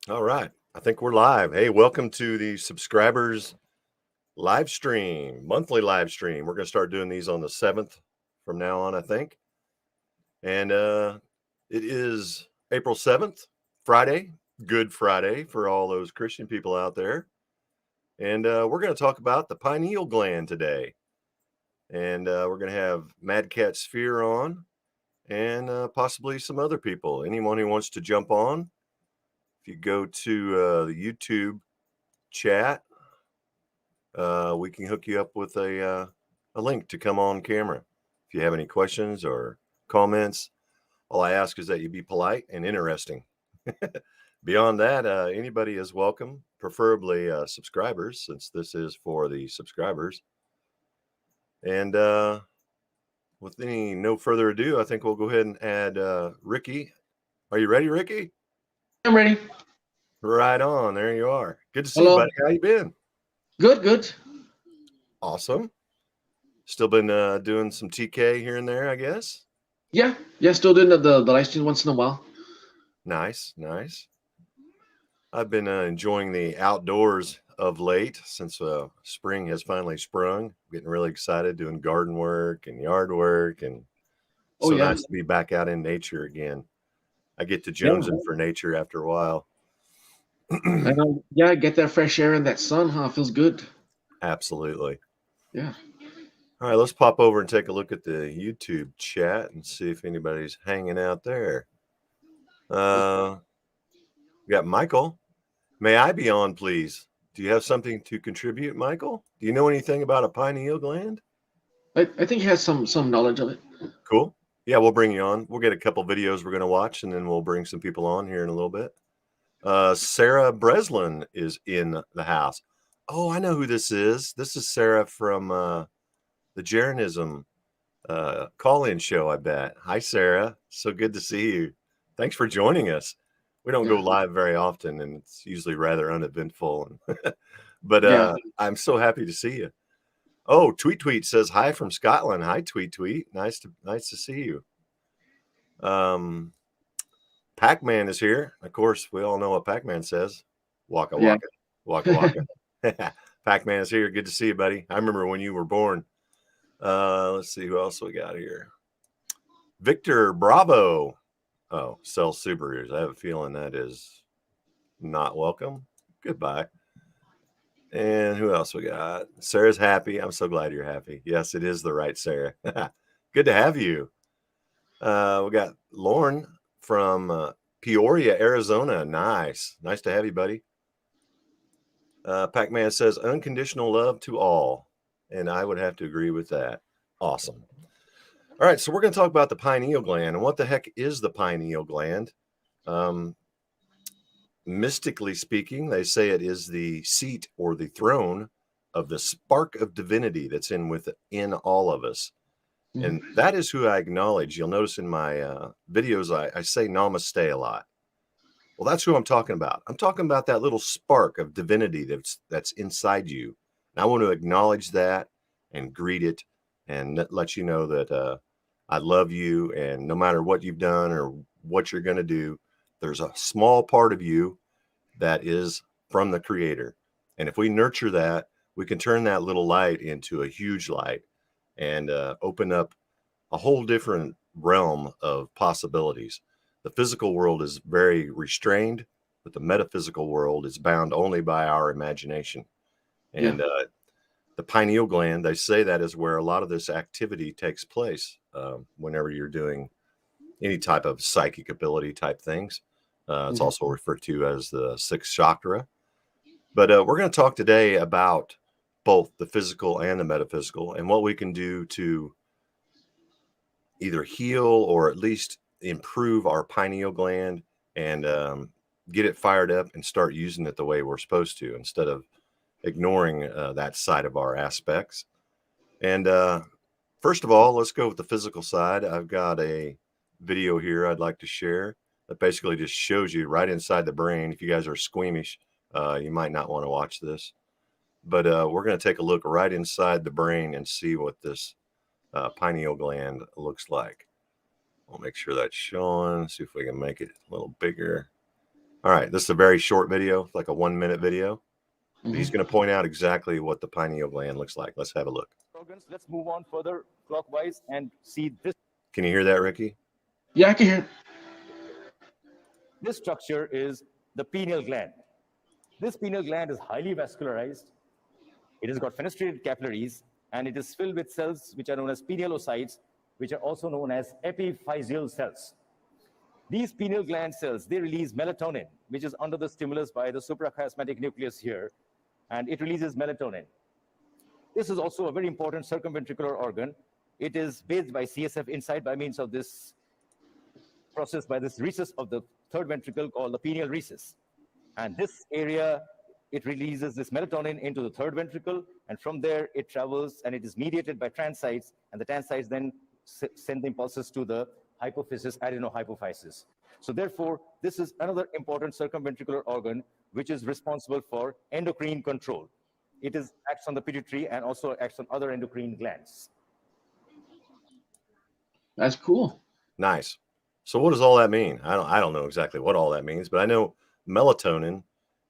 All right. I think we're live. Hey, welcome to the subscribers live stream, monthly live stream. We're going to start doing these on the 7th from now on, I think. And it is April 7th, Friday, Good Friday for all those Christian people out there. And we're going to talk about the pineal gland today. And we're going to have Mad Cat Sphere on and possibly some other people. Anyone who wants to jump on, if you go to the YouTube chat, we can hook you up with a link to come on camera. If you have any questions or comments, all I ask is that you be polite and interesting. Beyond that, anybody is welcome, preferably subscribers, since this is for the subscribers. And with no further ado, I think we'll go ahead and add Rickie. Are you ready, Rickie? I'm ready. Right on. There you are. Good to see Hello. you, buddy. How you been? Good. Awesome. Still been doing some TK here and there, I guess. Yeah. Still doing the live stream once in a while. Nice. I've been enjoying the outdoors of late since spring has finally sprung. Getting really excited doing garden work and yard work, and so nice to be back out in nature again. I get to jonesing for nature after a while. Get that fresh air and that sun, huh? Feels good. Absolutely. Yeah. All right, let's pop over and take a look at the YouTube chat and see if anybody's hanging out there. We got Michael. May I be on, please? Do you have something to contribute, Michael? Do you know anything about a pineal gland? I think he has some knowledge of it. Cool. Yeah, we'll bring you on. We'll get a couple videos we're going to watch, and then we'll bring some people on here in a little bit. Sarah Breslin is in the house. Oh, I know who this is. This is Sarah from the Jeranism call-in show, I bet. Hi, Sarah. So good to see you. Thanks for joining us. We don't go live very often, and it's usually rather uneventful. But I'm so happy to see you. Oh, Tweet says hi from Scotland. Hi, Tweet. Nice to see you. Pac-Man is here. Of course, we all know what Pac-Man says. Waka waka, waka waka. Pac-Man is here. Good to see you, buddy. I remember when you were born. Let's see who else we got here. Victor Bravo. Oh, sell Subarus. I have a feeling that is not welcome. Goodbye. And who else we got? Sarah's happy. I'm so glad you're happy. Yes, it is the right Sarah. Good to have you. We got Lauren from Peoria, Arizona. Nice to have you, buddy. Pac-Man says unconditional love to all, and I would have to agree with that. Awesome. All right, so we're going to talk about the pineal gland. And what the heck is the pineal gland? Mystically speaking, they say it is the seat or the throne of the spark of divinity that's within all of us. And that is who I acknowledge. You'll notice in my videos, I say namaste a lot. Well, that's who I'm talking about. I'm talking about that little spark of divinity that's inside you. And I want to acknowledge that and greet it and let you know that I love you. And no matter what you've done or what you're going to do, there's a small part of you that is from the Creator. And if we nurture that, we can turn that little light into a huge light and open up a whole different realm of possibilities. The physical world is very restrained, but the metaphysical world is bound only by our imagination. And the pineal gland, they say that is where a lot of this activity takes place whenever you're doing any type of psychic ability type things. It's also referred to as the sixth chakra. But we're going to talk today about both the physical and the metaphysical and what we can do to either heal or at least improve our pineal gland and get it fired up and start using it the way we're supposed to instead of ignoring that side of our aspects. And first of all, let's go with the physical side. I've got a video here I'd like to share that basically just shows you right inside the brain. If you guys are squeamish, you might not want to watch this. But we're going to take a look right inside the brain and see what this pineal gland looks like. I'll make sure that's showing. See if we can make it a little bigger. All right, this is a very short video, like a 1-minute video. But he's Mm-hmm. going to point out exactly what the pineal gland looks like. Let's have a look. Organs. Let's move on further clockwise and see this. Can you hear that, Ricky? Yeah, I can hear. This structure is the pineal gland. This pineal gland is highly vascularized. It has got fenestrated capillaries, and it is filled with cells which are known as pinealocytes, which are also known as epiphyseal cells. These pineal gland cells, they release melatonin, which is under the stimulus by the suprachiasmatic nucleus here, and it releases melatonin. This is also a very important circumventricular organ. It is bathed by CSF inside by means of this process by this recess of the third ventricle called the pineal recess. And this area, it releases this melatonin into the third ventricle, and from there it travels and it is mediated by transites, and the transites then send the impulses to the hypophysis, adenohypophysis. So therefore, this is another important circumventricular organ which is responsible for endocrine control. It acts on the pituitary and also acts on other endocrine glands. That's cool. Nice. So what does all that mean? I don't know exactly what all that means, but I know melatonin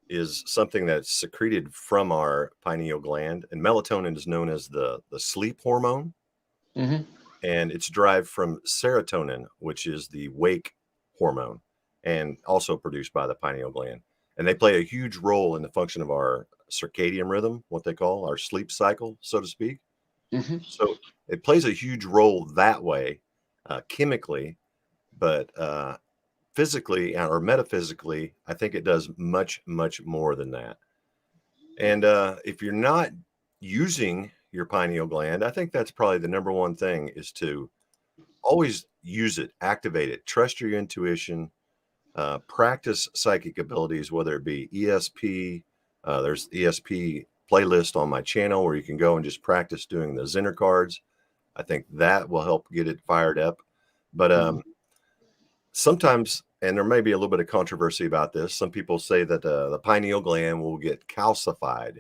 is something that's secreted from our pineal gland, and melatonin is known as the sleep hormone. Mm-hmm. And it's derived from serotonin, which is the wake hormone, and also produced by the pineal gland. And they play a huge role in the function of our circadian rhythm, what they call our sleep cycle, so to speak. Mm-hmm. So it plays a huge role that way, chemically, but physically or metaphysically, I think it does much, much more than that. And if you're not using your pineal gland, I think that's probably the number one thing, is to always use it, activate it, trust your intuition, practice psychic abilities, whether it be ESP. There's ESP playlist on my channel where you can go and just practice doing the Zener cards. I think that will help get it fired up. But sometimes, and there may be a little bit of controversy about this, some people say that the pineal gland will get calcified.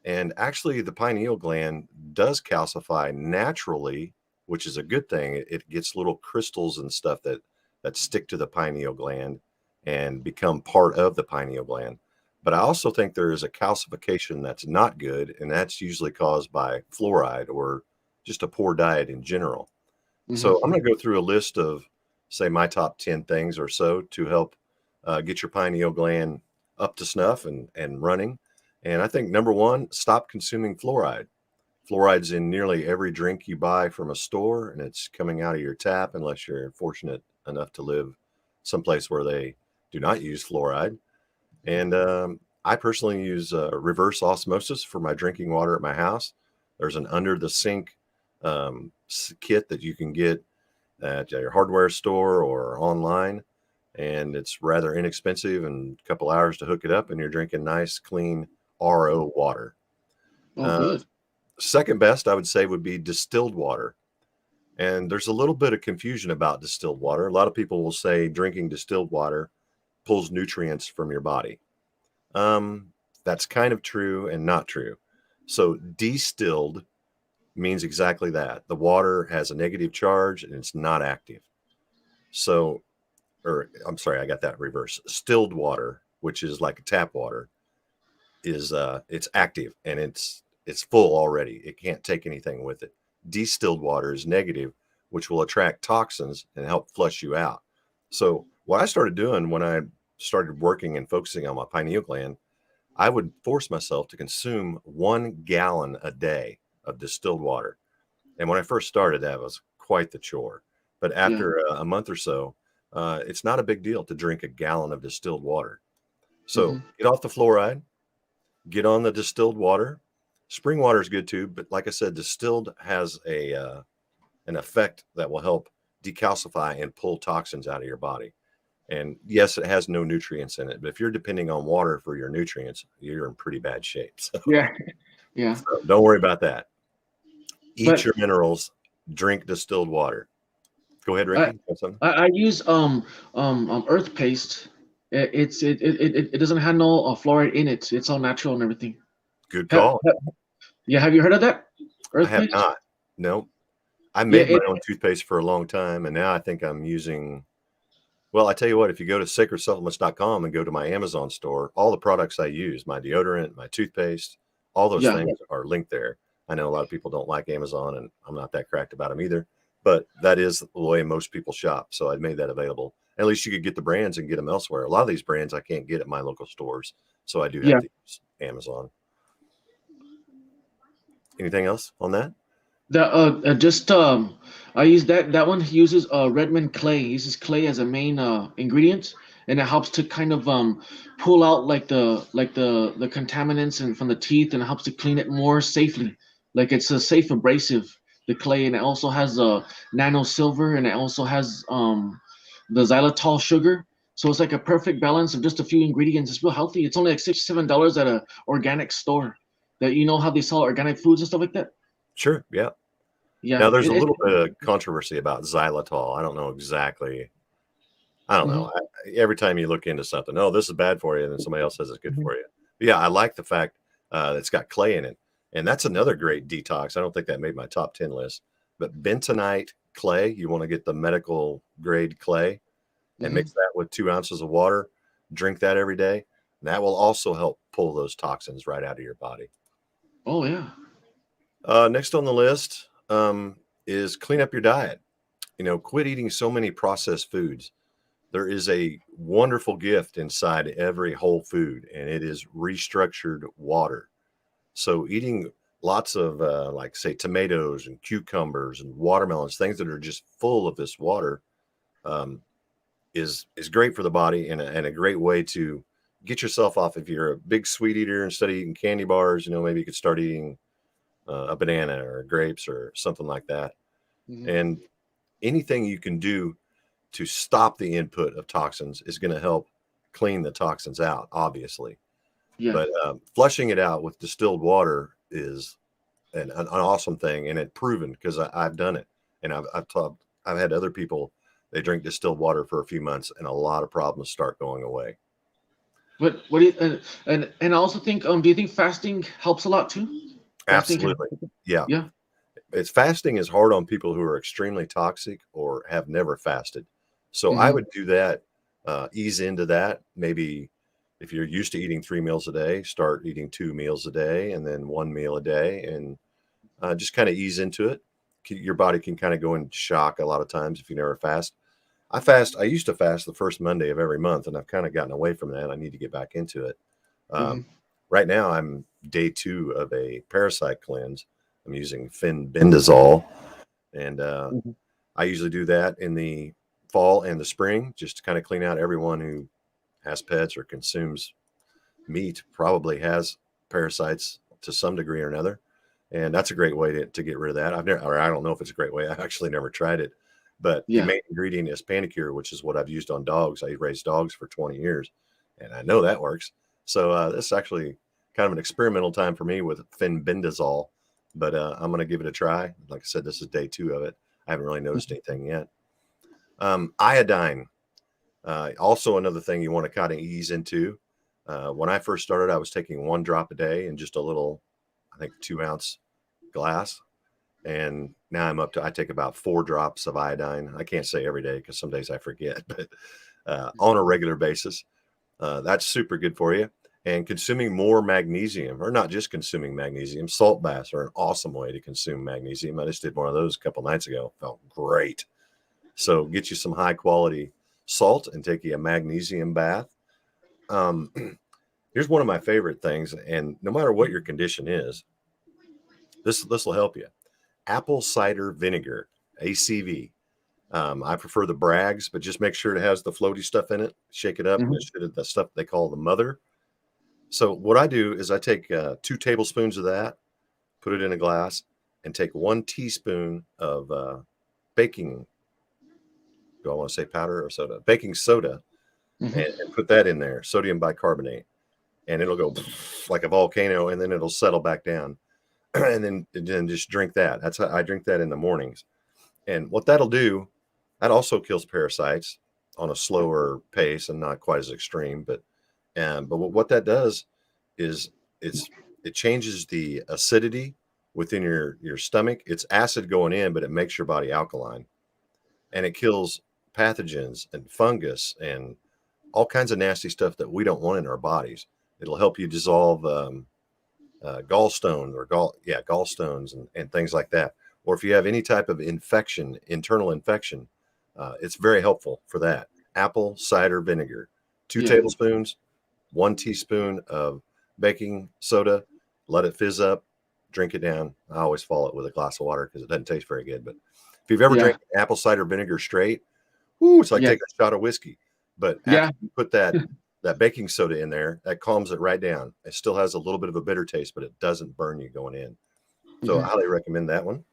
And actually, the pineal gland does calcify naturally, which is a good thing. It gets little crystals and stuff that stick to the pineal gland and become part of the pineal gland. But I also think there is a calcification that's not good, and that's usually caused by fluoride or just a poor diet in general. Mm-hmm. So I'm going to go through a list of, say, my top 10 things or so to help get your pineal gland up to snuff and running. And I think number one, stop consuming fluoride. Fluoride's in nearly every drink you buy from a store, and it's coming out of your tap unless you're fortunate enough to live someplace where they do not use fluoride. And I personally use reverse osmosis for my drinking water at my house. There's an under the sink kit that you can get at your hardware store or online, and it's rather inexpensive, and a couple hours to hook it up, and you're drinking nice, clean RO water. Oh, good. Second best, I would say, would be distilled water. And there's a little bit of confusion about distilled water. A lot of people will say drinking distilled water pulls nutrients from your body. That's kind of true and not true. So distilled means exactly that. The water has a negative charge and it's not active. So, or I'm sorry, I got that reverse. Stilled water, which is like tap water, is it's active and it's full already. It can't take anything with it. Distilled water is negative, which will attract toxins and help flush you out. So what I started doing when I started working and focusing on my pineal gland, I would force myself to consume 1 gallon a day of distilled water. And when I first started, that was quite the chore. But after a month or so, it's not a big deal to drink a gallon of distilled water. So get off the fluoride, get on the distilled water. Spring water is good too, but like I said, distilled has an effect that will help decalcify and pull toxins out of your body. And yes, it has no nutrients in it, but if you're depending on water for your nutrients, you're in pretty bad shape. So, yeah. So don't worry about that. Eat your minerals. Drink distilled water. Go ahead, Ricky. I use earth paste. It doesn't have no fluoride in it. It's all natural and everything. Good call. Have you heard of that? I have not. No. I made my own toothpaste for a long time, and now I think I'm using Well, I tell you what, if you go to sacredsupplements.com and go to my Amazon store, all the products I use, my deodorant, my toothpaste, all those Yeah. things are linked there. I know a lot of people don't like Amazon, and I'm not that cracked about them either, but that is the way most people shop. So I made that available. At least you could get the brands and get them elsewhere. A lot of these brands I can't get at my local stores, so I do Yeah. have to use Amazon. Anything else on that? That just I use that one uses Redmond clay. He uses clay as a main ingredient, and it helps to kind of pull out like the contaminants and from the teeth, and it helps to clean it more safely. Like it's a safe abrasive, the clay, and it also has nano silver, and it also has the xylitol sugar. So it's like a perfect balance of just a few ingredients. It's real healthy. It's only like $6 to $7 at a organic store. That you know how they sell organic foods and stuff like that. Sure. Yeah. Yeah, Now, there's a little bit of controversy about xylitol. I don't know exactly. I don't know. Every time you look into something, oh, this is bad for you, and then somebody else says it's good for you. But yeah, I like the fact it's got clay in it, and that's another great detox. I don't think that made my top 10 list, but bentonite clay. You want to get the medical grade clay and mix that with 2 ounces of water. Drink that every day. And that will also help pull those toxins right out of your body. Oh yeah. Next on the list is clean up your diet. Quit eating so many processed foods. There is a wonderful gift inside every whole food, and it is restructured water. So eating lots of like say tomatoes and cucumbers and watermelons, things that are just full of this water, um, is great for the body and a great way to get yourself off. If you're a big sweet eater, instead of eating candy bars, maybe you could start eating a banana or grapes or something like that. And anything you can do to stop the input of toxins is going to help clean the toxins out, obviously. Yeah. But flushing it out with distilled water is an awesome thing, and it's proven because I've done it, and I've had other people, they drink distilled water for a few months, and a lot of problems start going away. But what do you and I also think do you think fasting helps a lot too? Fasting can- Absolutely, yeah. Yeah. Fasting is hard on people who are extremely toxic or have never fasted. So I would do that, ease into that. Maybe if you're used to eating 3 meals a day, start eating 2 meals a day and then 1 meal a day, and just kind of ease into it. Your body can kind of go into shock a lot of times if you never fast. I used to fast the first Monday of every month, and I've kind of gotten away from that. I need to get back into it. Right now, I'm day 2 of a parasite cleanse. I'm using fenbendazole, and I usually do that in the fall and the spring, just to kind of clean out. Everyone who has pets or consumes meat probably has parasites to some degree or another, and that's a great way to get rid of that. I don't know if it's a great way. I've actually never tried it, but the Yeah. main ingredient is Panicure, which is what I've used on dogs. I raised dogs for 20 years, and I know that works. So this is actually kind of an experimental time for me with fenbendazole, but I'm going to give it a try. Like I said, this is day 2 of it. I haven't really noticed anything yet. Iodine, also another thing you want to kind of ease into. When I first started, I was taking 1 drop a day in just a little, I think 2-ounce glass. And now I take about 4 drops of iodine. I can't say every day because some days I forget, but on a regular basis, that's super good for you. And consuming more magnesium, or not just consuming magnesium, salt baths are an awesome way to consume magnesium. I just did one of those a couple nights ago. Felt great. So get you some high quality salt and take you a magnesium bath. Here's one of my favorite things, and no matter what your condition is, this will help you. Apple cider vinegar, ACV. I prefer the Bragg's, but just make sure it has the floaty stuff in it. Shake it up, and it should have the stuff they call the mother. So what I do is I take 2 tablespoons of that, put it in a glass, and take 1 teaspoon of baking. Do I want to say powder or soda? Baking soda, and put that in there, sodium bicarbonate, and it'll go like a volcano, and then it'll settle back down, and then just drink that. That's how I drink that in the mornings. And what that'll do, that also kills parasites on a slower pace and not quite as extreme. But what that does is it changes the acidity within your stomach. It's acid going in, but it makes your body alkaline, and it kills pathogens and fungus and all kinds of nasty stuff that we don't want in our bodies. It'll help you dissolve gallstones or gallstones and things like that. Or if you have any type of infection, internal infection, it's very helpful for that. Apple cider vinegar, 2 tablespoons, 1 teaspoon of baking soda, let it fizz up, drink it down. I always follow it with a glass of water because it doesn't taste very good. But if you've ever drank apple cider vinegar straight, it's like taking a shot of whiskey. But after you put that baking soda in there, that calms it right down. It still has a little bit of a bitter taste, but it doesn't burn you going in. So I highly recommend that one.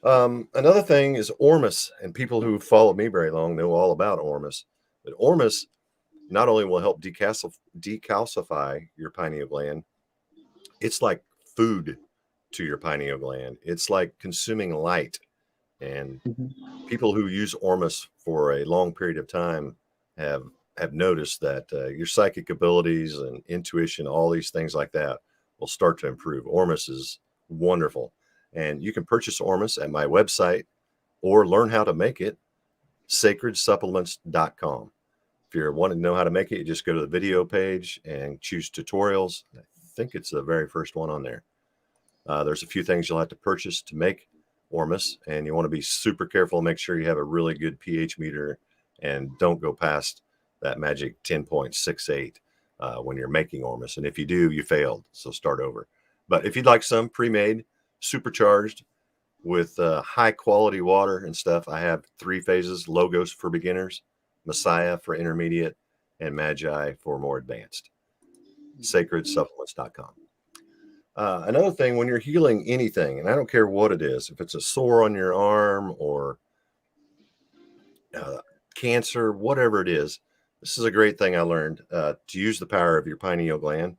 Another thing is Ormus, and people who followed me very long know all about Ormus. But Ormus not only will help decalcify your pineal gland, it's like food to your pineal gland. It's like consuming light. And people who use Ormus for a long period of time have noticed that your psychic abilities and intuition, all these things like that, will start to improve. Ormus is wonderful. And you can purchase Ormus at my website or learn how to make it, sacredsupplements.com. If you want to know how to make it, you just go to the video page and choose tutorials. I think it's the very first one on there. There's a few things you'll have to purchase to make Ormus, and you want to be super careful. Make sure you have a really good pH meter and don't go past that magic 10.68 when you're making Ormus. And if you do, you failed. So start over. But if you'd like some pre-made, supercharged with high quality water and stuff, I have 3 phases: Logos for beginners, Messiah for intermediate, and Magi for more advanced. sacredsupplements.com. Another thing, when you're healing anything, and I don't care what it is, if it's a sore on your arm or cancer, whatever it is, this is a great thing I learned to use the power of your pineal gland.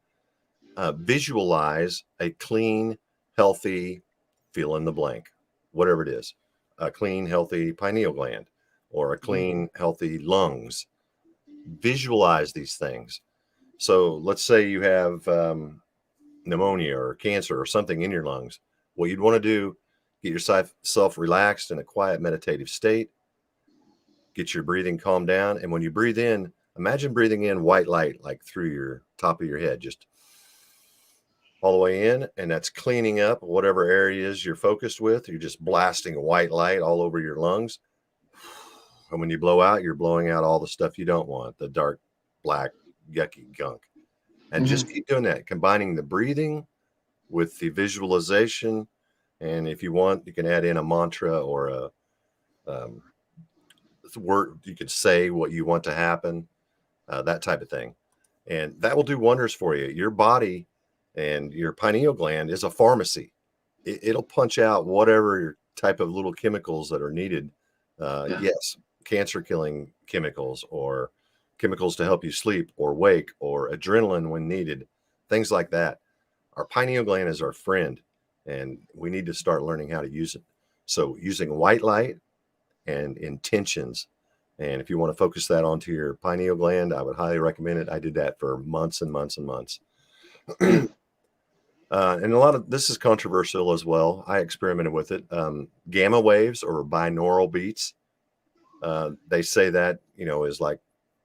Visualize a clean, healthy, fill in the blank, whatever it is, a clean, healthy pineal gland or a clean, healthy lungs. Visualize these things. So let's say you have pneumonia or cancer or something in your lungs. What you'd want to do, get yourself relaxed in a quiet meditative state, get your breathing calmed down. And when you breathe in, imagine breathing in white light, like through your top of your head, just all the way in. And that's cleaning up whatever areas you're focused with. You're just blasting white light all over your lungs. And when you blow out, you're blowing out all the stuff you don't want, the dark, black, yucky gunk. And just keep doing that, combining the breathing with the visualization. And if you want, you can add in a mantra or a word. You could say what you want to happen, that type of thing. And that will do wonders for you. Your body and your pineal gland is a pharmacy. It'll punch out whatever type of little chemicals that are needed. Yes, cancer-killing chemicals or chemicals to help you sleep or wake or adrenaline when needed, things like that. Our pineal gland is our friend, and we need to start learning how to use it. So using white light and intentions. And if you want to focus that onto your pineal gland, I would highly recommend it. I did that for months and months and months. And a lot of this is controversial as well. I experimented with it. Gamma waves or binaural beats. They say that, is like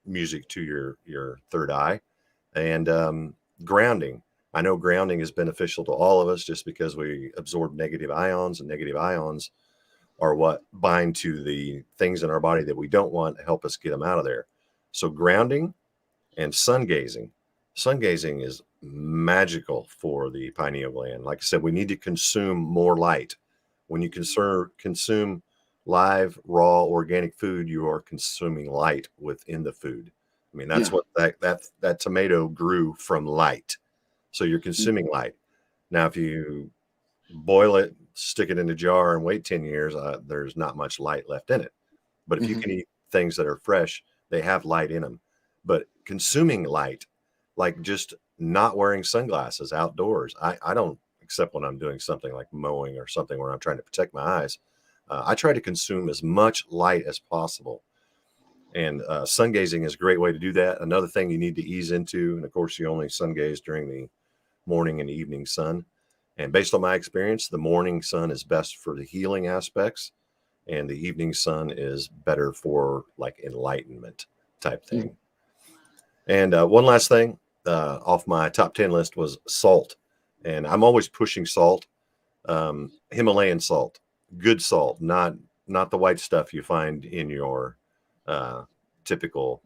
music to your third eye. And grounding. I know grounding is beneficial to all of us just because we absorb negative ions, and negative ions are what bind to the things in our body that we don't want, help us get them out of there. So grounding and sun gazing. Sun gazing is magical for the pineal gland. Like I said, we need to consume more light. When you consume live, raw, organic food, you are consuming light within the food. I mean, that's what that tomato grew from light. So you're consuming light. Now, if you boil it, stick it in a jar and wait 10 years, there's not much light left in it. But if you can eat things that are fresh, they have light in them. But consuming light, like just not wearing sunglasses outdoors, I don't, except when I'm doing something like mowing or something where I'm trying to protect my eyes. I try to consume as much light as possible. And sun gazing is a great way to do that. Another thing you need to ease into, and of course, you only sun gaze during the morning and evening sun. And based on my experience, the morning sun is best for the healing aspects. and the evening sun is better for like enlightenment type thing. And one last thing off my top 10 list was salt. And I'm always pushing salt, Himalayan salt, good salt, not the white stuff you find in your typical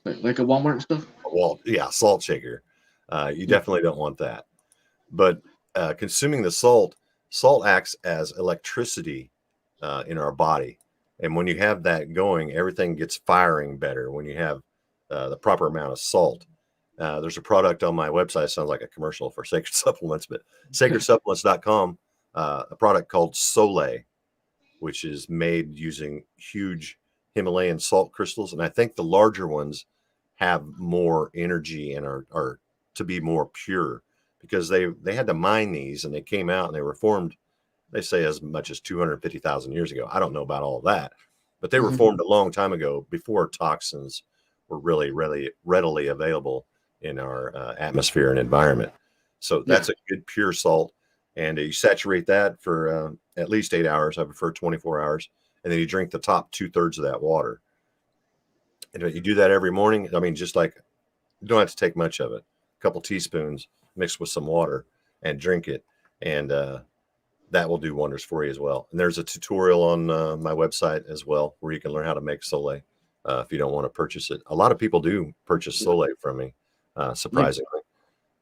Like a Walmart and stuff. salt shaker. You definitely don't want that. But consuming the salt acts as electricity in our body. And when you have that going, everything gets firing better when you have the proper amount of salt. There's a product on my website. Sounds like a commercial for Sacred Supplements, but sacredsupplements.com, a product called Soleil, which is made using huge Himalayan salt crystals. And I think the larger ones have more energy and are to be more pure, because they had to mine these, and they came out and they were formed, they say, as much as 250,000 years ago. I don't know about all of that, but they were formed a long time ago, before toxins were really readily available in our atmosphere and environment. So that's a good pure salt. And you saturate that for at least 8 hours. I prefer 24 hours. And then you drink the top 2/3 of that water. And you do that every morning. I mean, just like, you don't have to take much of it. A couple teaspoons mixed with some water and drink it. And that will do wonders for you as well. And there's a tutorial on my website as well, where you can learn how to make Soleil if you don't want to purchase it. A lot of people do purchase Soleil from me, surprisingly.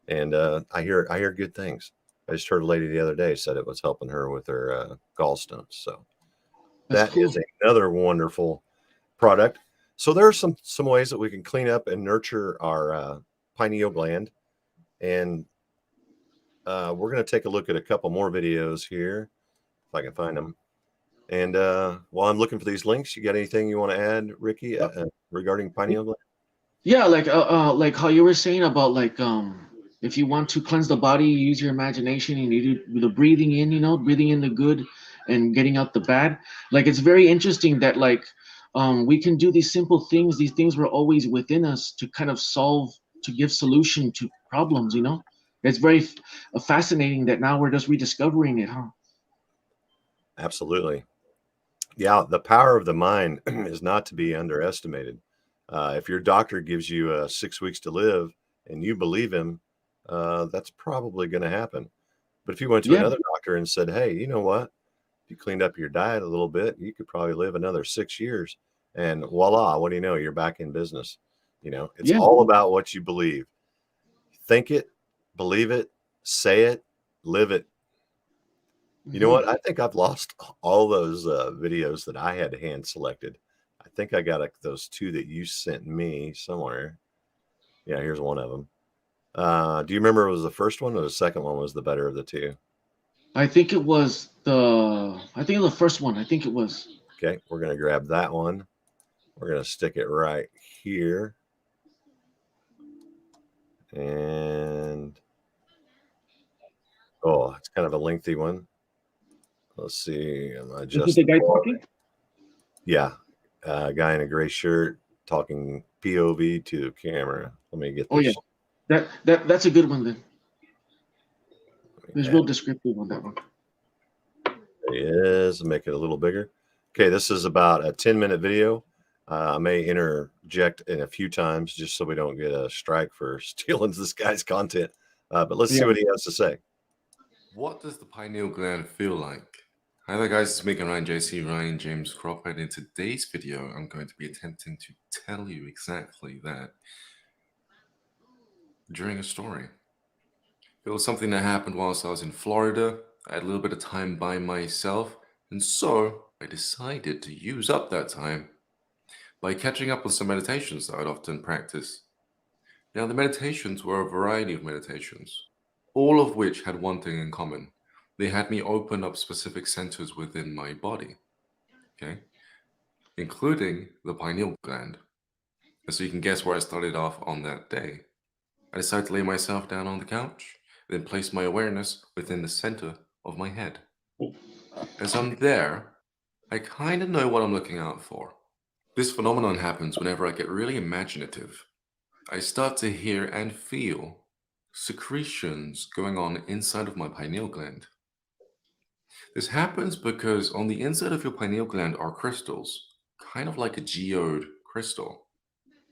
And I hear good things. I just heard a lady the other day said it was helping her with her gallstones. So that is another wonderful product. So there are some ways that we can clean up and nurture our pineal gland. And we're going to take a look at a couple more videos here, if I can find them. And while I'm looking for these links, you got anything you want to add, Ricky, regarding pineal gland? Yeah, like how you were saying about if you want to cleanse the body, you use your imagination and you do the breathing in, breathing in the good and getting out the bad. Like, it's very interesting that we can do these simple things. These things were always within us to kind of to give solution to problems. It's very fascinating that now we're just rediscovering it, huh? Absolutely. Yeah, the power of the mind is not to be underestimated. If your doctor gives you 6 weeks to live and you believe him, that's probably going to happen. But if you went to another doctor and said, hey, you know what? If you cleaned up your diet a little bit, you could probably live another 6 years. And voila, what do you know? You're back in business. It's all about what you believe. Think it, believe it, say it, live it. You know what? I think I've lost all those videos that I had hand selected. I think I got those 2 that you sent me somewhere. Yeah, here's one of them. Do you remember it was the first one or the second one was the better of the 2? I think it was the first one. I think it was. Okay, we're going to grab that one. We're going to stick it right here. And, it's kind of a lengthy one. Let's see. Am I just the guy talking? Yeah. Guy in a gray shirt talking POV to the camera. Let me get this. Oh, yeah. That's a good one then. There's real descriptive on that one. There he is. Make it a little bigger. Okay, this is about a 10-minute video. I may interject in a few times just so we don't get a strike for stealing this guy's content. But let's see what he has to say. What does the pineal gland feel like? Hi there guys, it's Mick and Ryan, JC, Ryan, James Crop, and in today's video I'm going to be attempting to tell you exactly that during a story. It was something that happened whilst I was in Florida. I had a little bit of time by myself, and so I decided to use up that time by catching up on some meditations that I'd often practice. Now the meditations were a variety of meditations, all of which had one thing in common. They had me open up specific centers within my body, okay, including the pineal gland. And so you can guess where I started off on that day. I decided to lay myself down on the couch, then place my awareness within the center of my head. As I'm there, I kind of know what I'm looking out for. This phenomenon happens whenever I get really imaginative. I start to hear and feel secretions going on inside of my pineal gland. This happens because on the inside of your pineal gland are crystals, kind of like a geode crystal.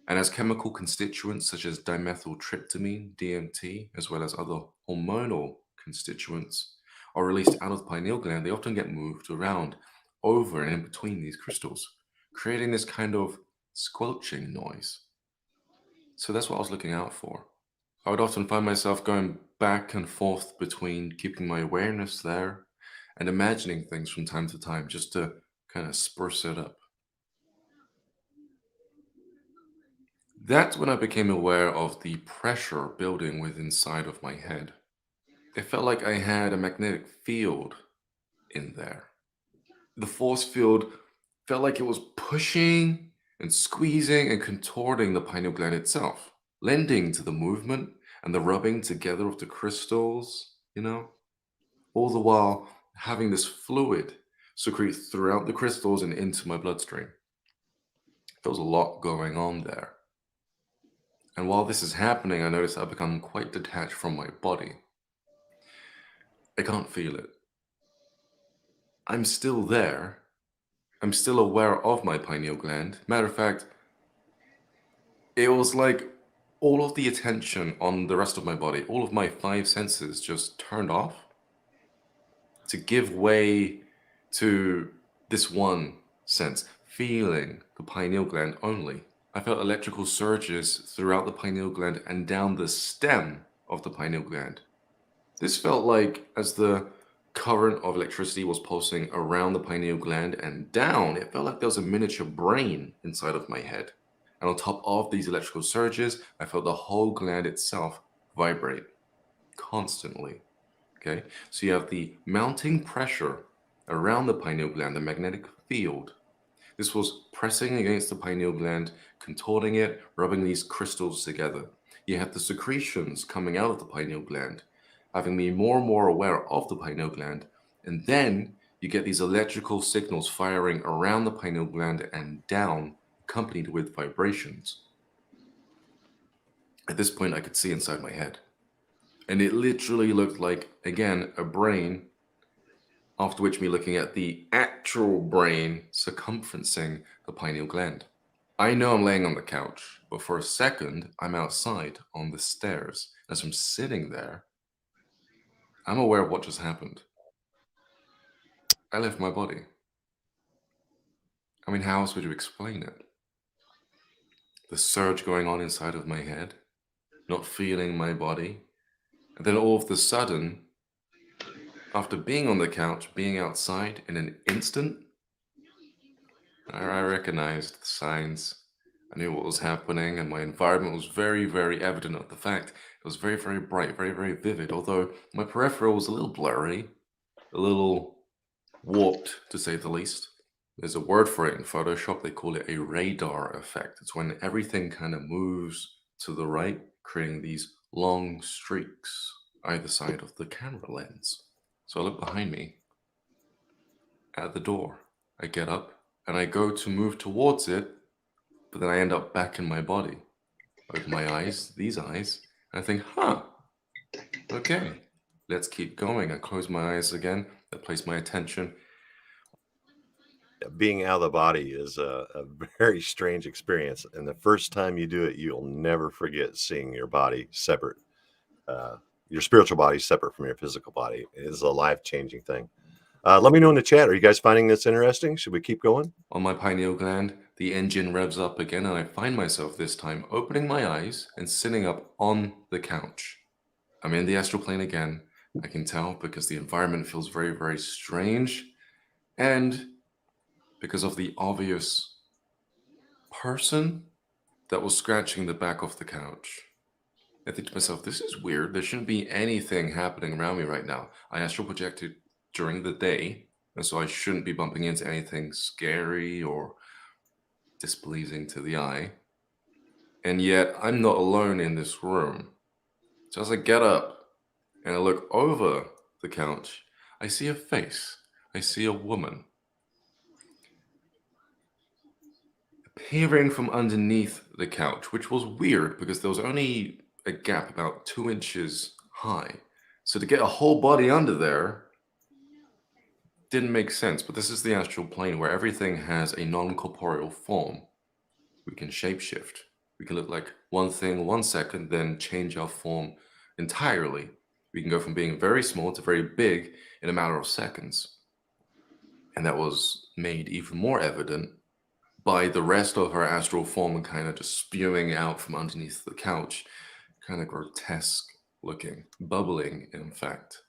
And as chemical constituents such as dimethyltryptamine, DMT, as well as other hormonal constituents are released out of the pineal gland, they often get moved around over and in between these crystals, creating this kind of squelching noise. So that's what I was looking out for. I would often find myself going back and forth between keeping my awareness there and imagining things from time to time just to kind of spruce it up. That's when I became aware of the pressure building within inside of my head. It felt like I had a magnetic field in there. The force field felt like it was pushing and squeezing and contorting the pineal gland itself, lending to the movement and the rubbing together of the crystals, all the while having this fluid secrete throughout the crystals and into my bloodstream. There was a lot going on there. And while this is happening, I notice I've become quite detached from my body. I can't feel it. I'm still there. I'm still aware of my pineal gland. Matter of fact, it was like all of the attention on the rest of my body, all of my five senses just turned off to give way to this one sense, feeling the pineal gland only. I felt electrical surges throughout the pineal gland and down the stem of the pineal gland. This felt like as the current of electricity was pulsing around the pineal gland and down, it felt like there was a miniature brain inside of my head. And on top of these electrical surges, I felt the whole gland itself vibrate constantly. Okay, so you have the mounting pressure around the pineal gland, the magnetic field. This was pressing against the pineal gland, contorting it, rubbing these crystals together. You have the secretions coming out of the pineal gland, having me more and more aware of the pineal gland. And then you get these electrical signals firing around the pineal gland and down, accompanied with vibrations. At this point, I could see inside my head. And it literally looked like, again, a brain, after which me looking at the actual brain circumferencing the pineal gland. I know I'm laying on the couch, but for a second, I'm outside on the stairs. As I'm sitting there, I'm aware of what just happened. I left my body. I mean, how else would you explain it? The surge going on inside of my head, not feeling my body, and then all of a sudden, after being on the couch, being outside in an instant, I recognized the signs. I knew what was happening, and my environment was very, very evident of the fact. It was very, very bright, very, very vivid, although my peripheral was a little blurry, a little warped, to say the least. There's a word for it in Photoshop. They call it a radar effect. It's when everything kind of moves to the right, creating these long streaks either side of the camera lens. So I look behind me at the door. I get up and I go to move towards it, but then I end up back in my body. Open my eyes, these eyes, and I think, okay, let's keep going. I close my eyes again. I place my attention. Being out of the body is a very strange experience. And the first time you do it, you'll never forget seeing your body separate. Your spiritual body separate from your physical body. It is a life-changing thing. Let me know in the chat. Are you guys finding this interesting? Should we keep going? On my pineal gland, the engine revs up again, and I find myself this time opening my eyes and sitting up on the couch. I'm in the astral plane again. I can tell because the environment feels very, very strange. And because of the obvious person that was scratching the back of the couch. I think to myself, this is weird. There shouldn't be anything happening around me right now. I astral projected during the day, and so I shouldn't be bumping into anything scary or displeasing to the eye. And yet, I'm not alone in this room. So as I get up and I look over the couch, I see a face. I see a woman appearing from underneath the couch, which was weird because there was only a gap about 2 inches high. So to get a whole body under there didn't make sense, but this is the astral plane where everything has a non-corporeal form. We can shapeshift. We can look like one thing 1 second, then change our form entirely. We can go from being very small to very big in a matter of seconds. And that was made even more evident by the rest of her astral form kind of just spewing out from underneath the couch, kind of grotesque looking, bubbling, in fact.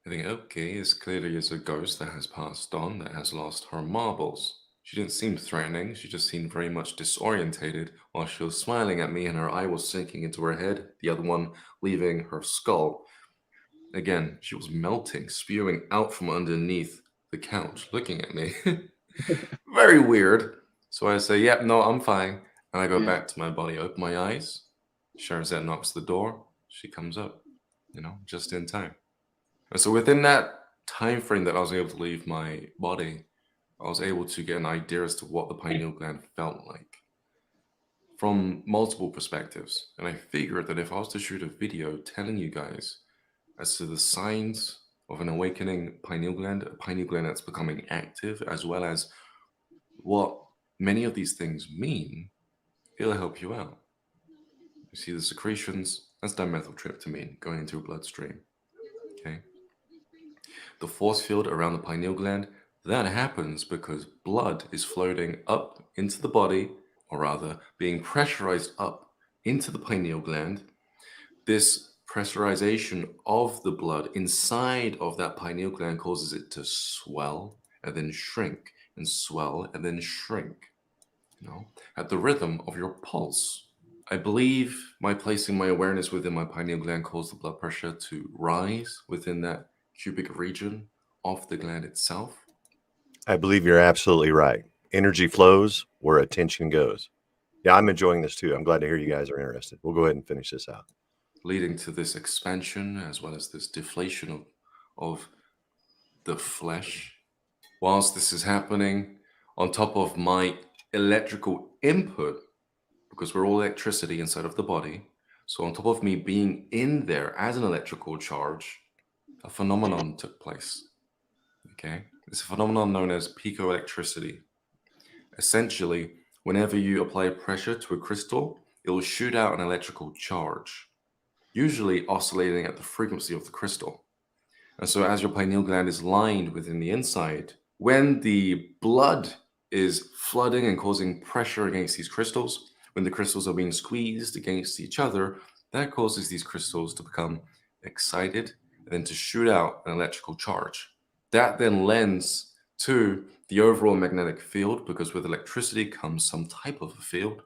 I think, okay, this clearly is a ghost that has passed on, that has lost her marbles. She didn't seem threatening, she just seemed very much disorientated while she was smiling at me and her eye was sinking into her head, the other one leaving her skull. Again, she was melting, spewing out from underneath the couch, looking at me. Very weird. So I say, yep, no, I'm fine. And I go back to my body, open my eyes. Sharzad knocks the door. She comes up, just in time. And so within that time frame that I was able to leave my body, I was able to get an idea as to what the pineal gland felt like from multiple perspectives. And I figured that if I was to shoot a video telling you guys as to the signs of an awakening pineal gland, a pineal gland that's becoming active, as well as what many of these things mean, it'll help you out. You see the secretions, that's dimethyltryptamine going into your bloodstream. Okay. The force field around the pineal gland, that happens because blood is floating up into the body, or rather being pressurized up into the pineal gland. This pressurization of the blood inside of that pineal gland causes it to swell and then shrink and swell and then shrink, at the rhythm of your pulse. I believe my placing my awareness within my pineal gland caused the blood pressure to rise within that cubic region of the gland itself. I believe you're absolutely right. Energy flows where attention goes. Yeah, I'm enjoying this too. I'm glad to hear you guys are interested. We'll go ahead and finish this out. Leading to this expansion as well as this deflation of the flesh. Whilst this is happening, on top of my electrical input, because we're all electricity inside of the body, so on top of me being in there as an electrical charge, a phenomenon took place. Okay, it's a phenomenon known as picoelectricity. Essentially, whenever you apply pressure to a crystal, it will shoot out an electrical charge, usually oscillating at the frequency of the crystal. And so as your pineal gland is lined within the inside, when the blood is flooding and causing pressure against these crystals, when the crystals are being squeezed against each other, that causes these crystals to become excited and then to shoot out an electrical charge. That then lends to the overall magnetic field, because with electricity comes some type of a field.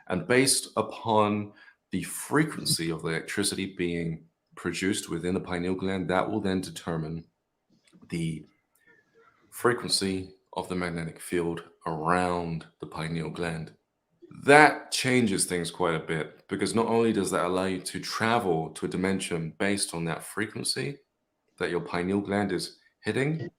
And based upon the frequency of the electricity being produced within the pineal gland, that will then determine the frequency of the magnetic field around the pineal gland. That changes things quite a bit, because not only does that allow you to travel to a dimension based on that frequency that your pineal gland is hitting,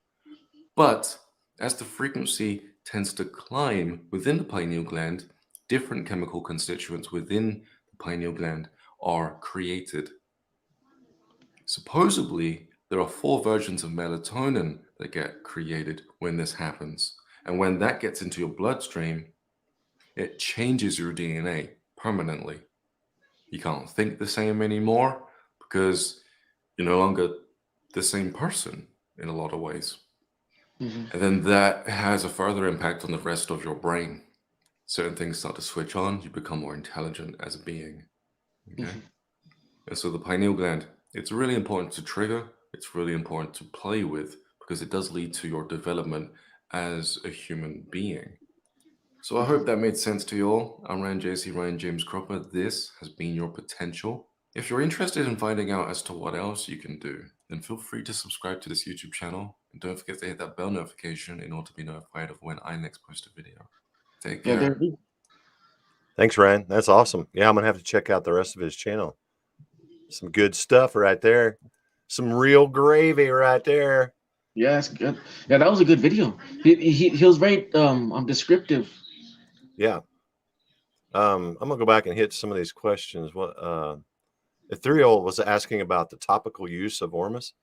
but as the frequency tends to climb within the pineal gland, different chemical constituents within the pineal gland are created. Supposedly, there are 4 versions of melatonin that get created when this happens. And when that gets into your bloodstream, it changes your DNA permanently. You can't think the same anymore because you're no longer the same person in a lot of ways. Mm-hmm. And then that has a further impact on the rest of your brain. Certain things start to switch on, you become more intelligent as a being. Okay? Mm-hmm. And so the pineal gland, it's really important to trigger, it's really important to play with, because it does lead to your development as a human being. So I hope that made sense to you all. I'm Ryan JC, Ryan James Cropper. This has been your potential. If you're interested in finding out as to what else you can do, then feel free to subscribe to this YouTube channel. And don't forget to hit that bell notification in order to be notified of when I next post a video. Take care. Yeah, there it is. Thanks, Ryan. That's awesome. Yeah, I'm going to have to check out the rest of his channel. Some good stuff right there. Some real gravy right there. Yeah, that's good. Yeah, that was a good video. He was very descriptive. Yeah. I'm going to go back and hit some of these questions. What Ethereal was asking about the topical use of Ormus.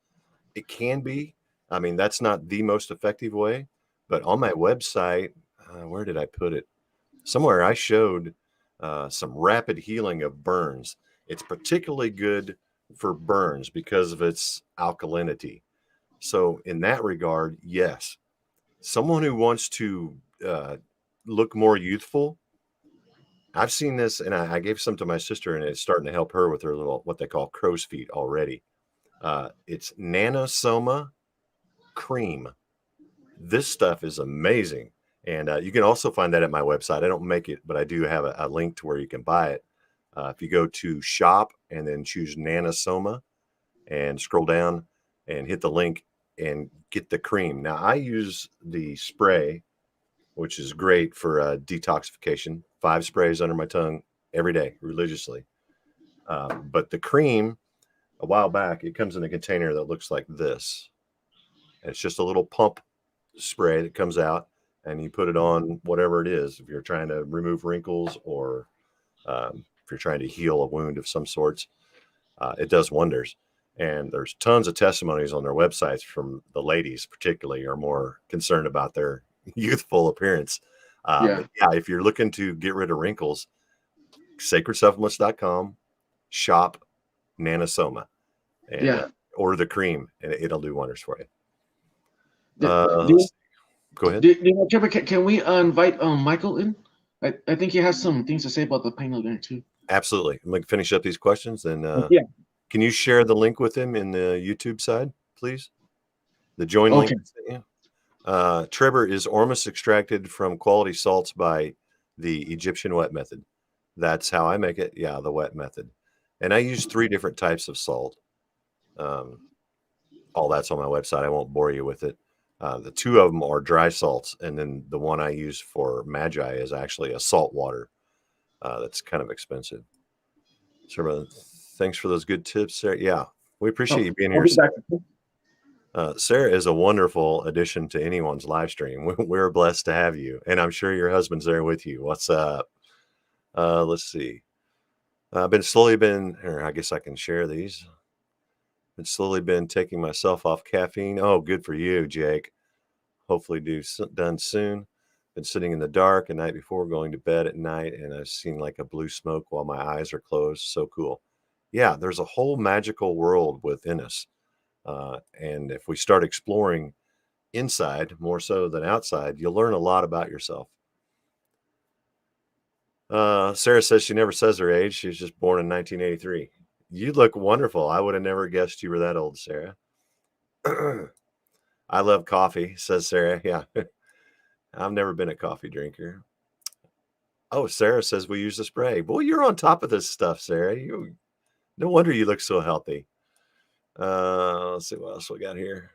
It can be. I mean, that's not the most effective way, but on my website, where did I put it? Somewhere I showed some rapid healing of burns. It's particularly good for burns because of its alkalinity. So in that regard, yes, someone who wants to look more youthful, I've seen this, and I gave some to my sister, and it's starting to help her with her little, what they call crow's feet already. It's Nanosoma cream. This stuff is amazing. And you can also find that at my website. I don't make it, but I do have a link to where you can buy it. If you go to shop and then choose Nanosoma and scroll down and hit the link and get the cream. Now, I use the spray, which is great for detoxification. 5 sprays under my tongue every day religiously. But the cream, a while back, it comes in a container that looks like this. It's just a little pump spray that comes out, and you put it on whatever it is. If you're trying to remove wrinkles, or if you're trying to heal a wound of some sorts, it does wonders. And there's tons of testimonies on their websites from the ladies, particularly, are more concerned about their youthful appearance. But yeah, if you're looking to get rid of wrinkles, sacredsupplements.com, shop Nanosoma, and order the cream, and it'll do wonders for you. Go ahead. Trevor, can we invite Michael in? I think he has some things to say about the pineal gland too. Absolutely. I'm going to finish up these questions, and can you share the link with him in the YouTube side, please? The join link. Trebor is ormus extracted from quality salts by the Egyptian wet method. That's how I make it. Yeah, the wet method. And I use 3 different types of salt. All that's on my website. I won't bore you with it. The 2 of them are dry salts, and then the one I use for Magi is actually a salt water. That's kind of expensive. So, thanks for those good tips, Sarah. Yeah, we appreciate you being here. Sarah is a wonderful addition to anyone's live stream. We're blessed to have you, and I'm sure your husband's there with you. What's up? Let's see. I guess I can share these. Slowly been taking myself off caffeine. Oh, good for you, Jake. Hopefully done soon. Been sitting in the dark the night before going to bed at night, and I've seen like a blue smoke while my eyes are closed. So cool. Yeah, there's a whole magical world within us. And if we start exploring inside more so than outside, you'll learn a lot about yourself. Sarah says she never says her age. She was just born in 1983. You look wonderful. I would have never guessed you were that old, Sarah. I love coffee, says Sarah. Yeah. I've never been a coffee drinker. Oh, Sarah says we use the spray. Boy, you're on top of this stuff, Sarah. No wonder you look so healthy. Let's see what else we got here.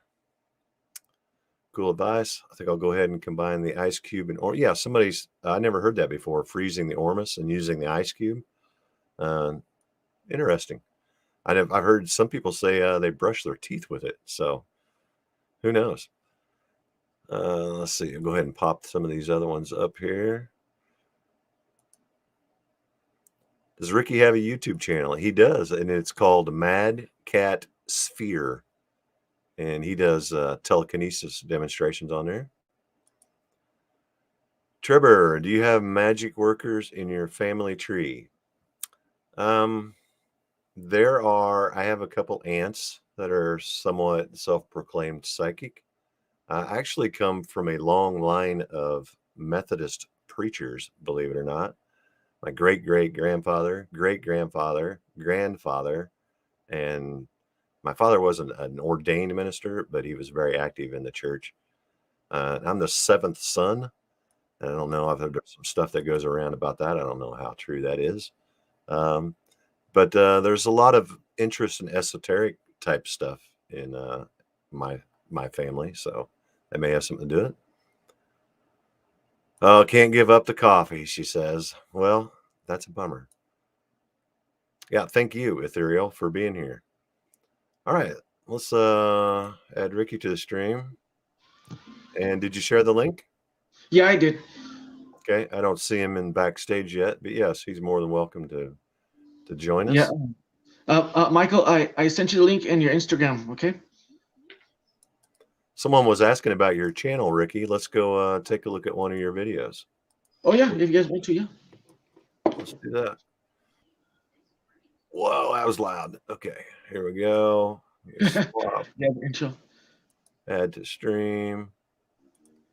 Cool advice. I think I'll go ahead and combine the ice cube and I never heard that before, freezing the ormus and using the ice cube. Interesting. I've heard some people say they brush their teeth with it, so who knows? Let's see. I'll go ahead and pop some of these other ones up here. Does Ricky have a YouTube channel? He does, and it's called Mad Cat Sphere, and he does telekinesis demonstrations on there. Trebor, do you have magic workers in your family tree? I have a couple aunts that are somewhat self-proclaimed psychic. I actually come from a long line of Methodist preachers, believe it or not. My great-great-grandfather, great-grandfather, grandfather, and my father wasn't an ordained minister, but he was very active in the church. I'm the 7th son. I don't know. I've heard some stuff that goes around about that. I don't know how true that is. But there's a lot of interest in esoteric type stuff in my family, so that may have something to do with it. Oh, can't give up the coffee, she says. Well, that's a bummer. Yeah, thank you, Ethereal, for being here. All right, let's add Ricky to the stream. And did you share the link? Yeah, I did. Okay, I don't see him in backstage yet, but yes, he's more than welcome to join us. Yeah. Michael, I sent you the link in your Instagram, okay? Someone was asking about your channel, Ricky. Let's go take a look at one of your videos. Oh yeah, if you guys want to, yeah. Let's do that. Whoa, that was loud. Okay, here we go. Here's swap. Yeah, intro. Add to stream.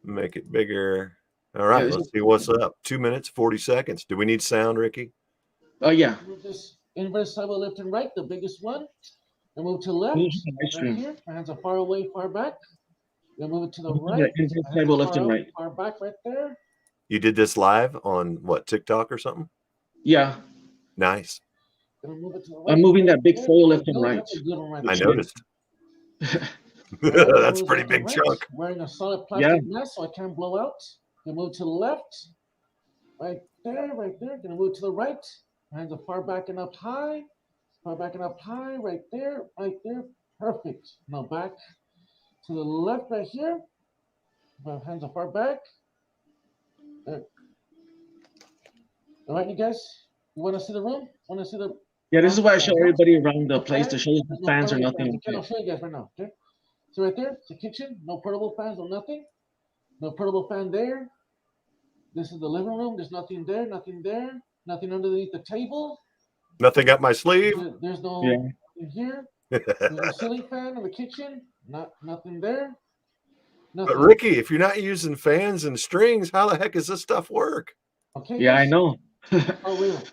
Make it bigger. All right, Yeah, let's see what's up. 2 minutes, 40 seconds. Do we need sound, Ricky? Oh yeah. Move this inverse elbow left and right, the biggest one. Then move to the left. This is the live stream. Right here. My hands are far away, far back. Then move it to the Yeah, right. inverse My hands elbow are left far and out, right. Far back right there. You did this live on what, TikTok or something? Yeah. Nice. Then move it to the right. I'm moving that big There foil we left and go. right. That's a good one right I there. noticed. Alright, That's a move pretty left and big right. chunk. Wearing a solid plastic mask so I can't blow out. Then move to the left. Right there, right there. Gonna move to the right. My hands are far back and up high. Far back and up high. Right there. Right there. Perfect. Now back to the left right here. My hands are far back. There. All right, you guys. You want to see the room? Want to see the? Yeah, this is why I show everybody around the place Okay. to show you the There's no fans or portable nothing. fans. Okay, I'll show you guys right now. Okay. So right there, it's the kitchen. No portable fans, no nothing. No portable fan there. This is the living room. There's nothing there. Nothing there. Nothing underneath the table. Nothing up my sleeve. There's no Yeah. in here. There's no ceiling fan in the kitchen. Nothing there. Nothing. But Ricky, if you're not using fans and strings, how the heck does this stuff work? Okay. Yeah, I guys? know. Oh, wait.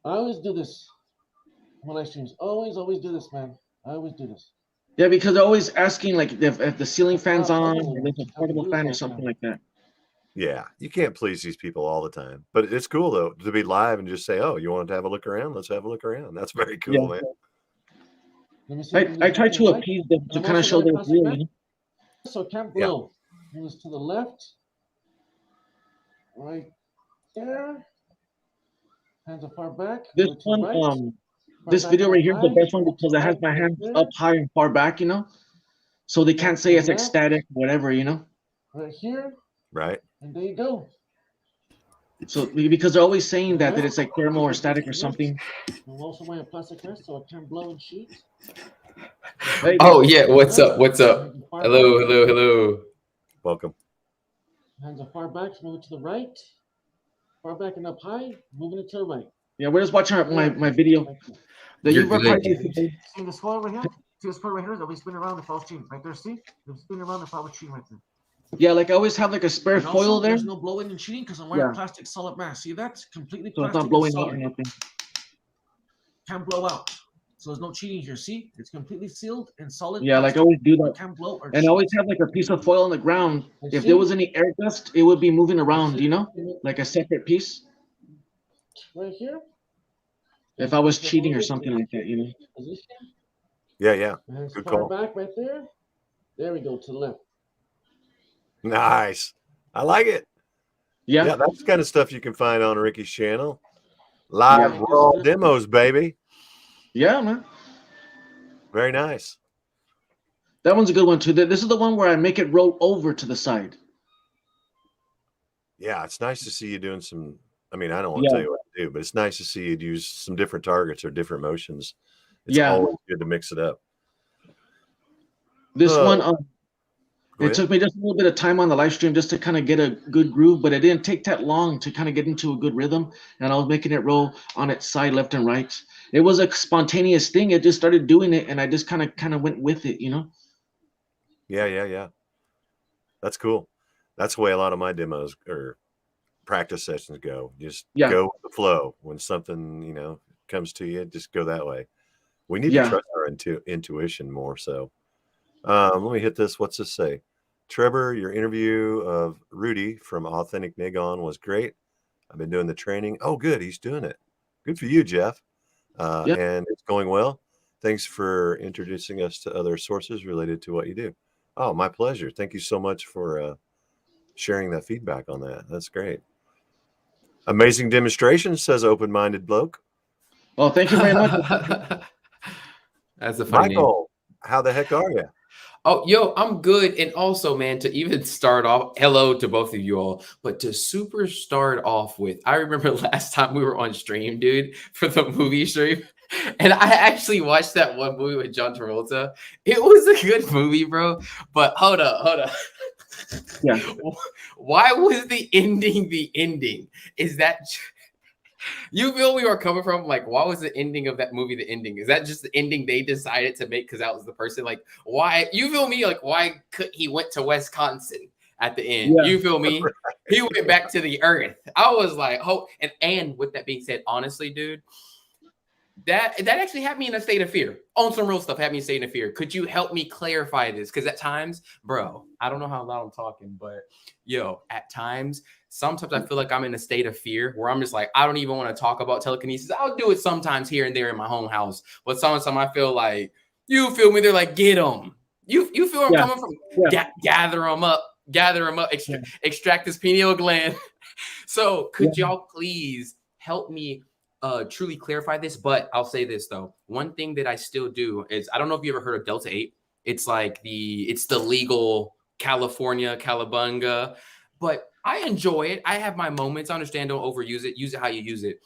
I always do this. On my live streams. Always do this, man. I always do this. Yeah, because they're always asking like if the ceiling fan's on or there's a portable fan or something like that. Yeah, you can't please these people all the time. But it's cool, though, to be live and just say, oh, you want to have a look around? Let's have a look around. That's very cool, Yeah. man. Let me see if I there's try to nothing right. appease them to I'm kind of also show gonna their pass it real. back. You know? So it can't Yeah. blow. Move to the left. Right there. Hands are far back. This Move to the one, right. Far this back video and right up here is the high. best one Move to because the it has right my right hands there. up high and far back, you know, so they can't say it's left. ecstatic, whatever, you know. Right here. Right? And there you go. So because they're always saying that it's like thermal or static or something. I'm also wearing a plastic vest so I can't blow and shoot. Hey, Oh yeah, what's up? What's up? Hands are far Hello, back. hello, hello. Welcome. Hands are far back. Move it to the right. Far back and up high. Moving it to the right. yeah, we're just watching my video. Right there. The You're Uber good. party. See this foil right here? See this foil right here? That we spin around if I was cheating. Right there, see? It was spinning around if I was cheating right there. Yeah, like I always have like a spare And foil also, there, there's no blowing and cheating because I'm wearing Yeah. plastic solid mask. See that? Completely so it's plastic not and blowing out or solid. nothing. Can't blow out. So there's no cheating here. See? It's completely sealed and solid. Yeah, like I plastic. always do So it that. can't blow or And I always have like a piece of foil on the ground. You If see? there was any air dust, it would be moving around, see? you know, like a separate piece. Right here. If I was cheating or something like that, you know. Position. Yeah, yeah. Hands Good far call. back right there. There we go to the left. Nice. I like it. Yeah. Yeah, that's the kind of stuff you can find on Ricky's channel. Live Yeah. raw demos, baby. Yeah, man. Very nice. That one's a good one too. This is the one where I make it roll over to the side. Yeah, it's nice to see you doing some. I mean, I don't want to Yeah. tell you what to do, but it's nice to see you use some different targets or different motions. It's Yeah. always good to mix it up. This Uh, one, Go it ahead. took me just a little bit of time on the live stream just to kind of get a good groove, but it didn't take that long to kind of get into a good rhythm. And I was making it roll on its side, left and right. It was a spontaneous thing. It just started doing it, and I just kind of went with it, you know. Yeah. That's cool. That's the way a lot of my demos or practice sessions go. Just Yeah. go with the flow. When something, comes to you, just go that way. We need Yeah. to trust our intuition more so. Let me hit this. What's this say? Trebor, your interview of Rudy from Authentic Nigon was great. I've been doing the training. Oh, good. He's doing it. Good for you, Jeff. Yeah. And it's going well. Thanks for introducing us to other sources related to what you do. Oh, my pleasure. Thank you so much for sharing that feedback on that. That's great. Amazing demonstration, says open-minded bloke. Well, thank you very much. That's a funny name. Michael, how the heck are you? Oh, yo, I'm good. And also, man, to even start off, hello to both of you all, but to super start off with, I remember last time we were on stream, dude, for the movie stream. And I actually watched that one movie with John Travolta. It was a good movie, bro. But hold up. Yeah. Why was the ending the ending? Is that you feel we were coming from? Like, why was the ending of that movie the ending? Is that just the ending they decided to make because that was the person? Like, why? You feel me? Like, why could he went to Wisconsin at the end? Yeah. You feel me? He went back to the earth. I was like, oh, and with that being said, honestly, dude, that actually had me in a state of fear. On some real stuff, had me in a state of fear. Could you help me clarify this? Because at times, bro, I don't know how loud I'm talking, but yo, at times, sometimes I feel like I'm in a state of fear where I'm just like, I don't even want to talk about telekinesis. I'll do it sometimes here and there in my home house, but sometimes I feel like, you feel me? They're like, get them. You feel where I'm coming from? Yeah. Gather them up, extract this pineal gland. So could y'all please help me truly clarify this? But I'll say this though. One thing that I still do is, I don't know if you ever heard of Delta 8. It's like it's the legal California, Calabunga, but I enjoy it. I have my moments. I understand, don't overuse it. Use it how you use it.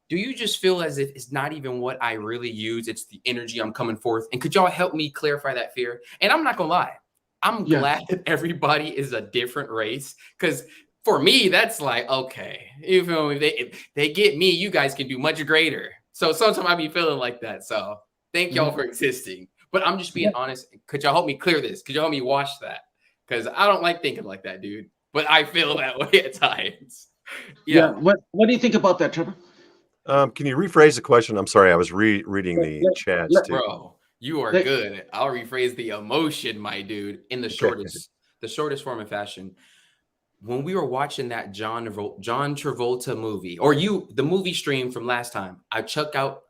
Do you just feel as if it's not even what I really use? It's the energy I'm coming forth. And could y'all help me clarify that fear? And I'm not gonna lie, I'm glad that everybody is a different race, because for me, that's like, okay, you feel me? If they get me, you guys can do much greater. So sometimes I be feeling like that. So thank y'all for existing. But I'm just being honest. Could y'all help me clear this? Could y'all help me wash that? Because I don't like thinking like that, dude. But I feel that way at times. Yeah. What do you think about that, Trevor? Can you rephrase the question? I'm sorry, I was reading the chats too. Bro, you are good. I'll rephrase the emotion, my dude, in the shortest form of fashion. When we were watching that John Travolta movie, or the movie stream from last time, I checked out,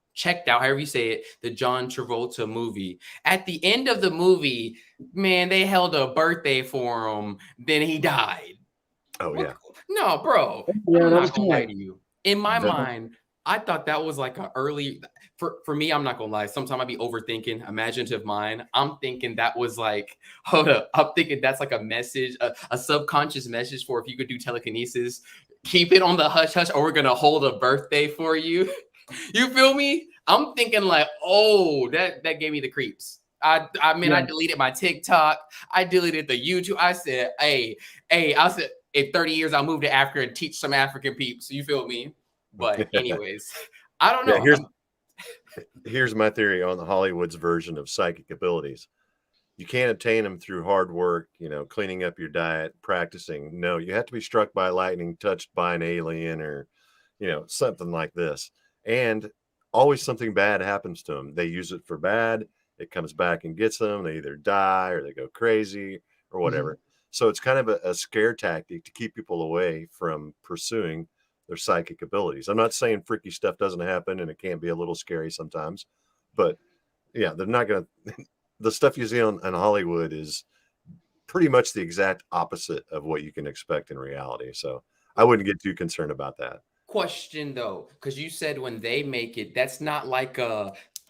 however you say it, the John Travolta movie. At the end of the movie, man, they held a birthday for him. Then he died. Oh yeah. No, bro. Yeah, I'm not gonna lie to you. In my mind, I thought that was like for me, I'm not gonna lie. Sometimes I be overthinking, imaginative mind. I'm thinking that was like, hold up. I'm thinking that's like a message, a subconscious message for if you could do telekinesis, keep it on the hush hush, or we're gonna hold a birthday for you. You feel me? I'm thinking like, oh, that gave me the creeps. I deleted my TikTok. I deleted the YouTube. I said, hey, in 30 years, I'll move to Africa and teach some African peeps. You feel me? But anyways, I don't know. Yeah, here's my theory on the Hollywood's version of psychic abilities. You can't obtain them through hard work, cleaning up your diet, practicing. No, you have to be struck by lightning, touched by an alien, or, something like this. And always something bad happens to them. They use it for bad. It comes back and gets them. They either die or they go crazy or whatever. So it's kind of a scare tactic to keep people away from pursuing their psychic abilities. I'm not saying freaky stuff doesn't happen and it can't be a little scary sometimes, but yeah, they're not going to, the stuff you see on Hollywood is pretty much the exact opposite of what you can expect in reality. So I wouldn't get too concerned about that. Question though, because you said when they make it, that's not like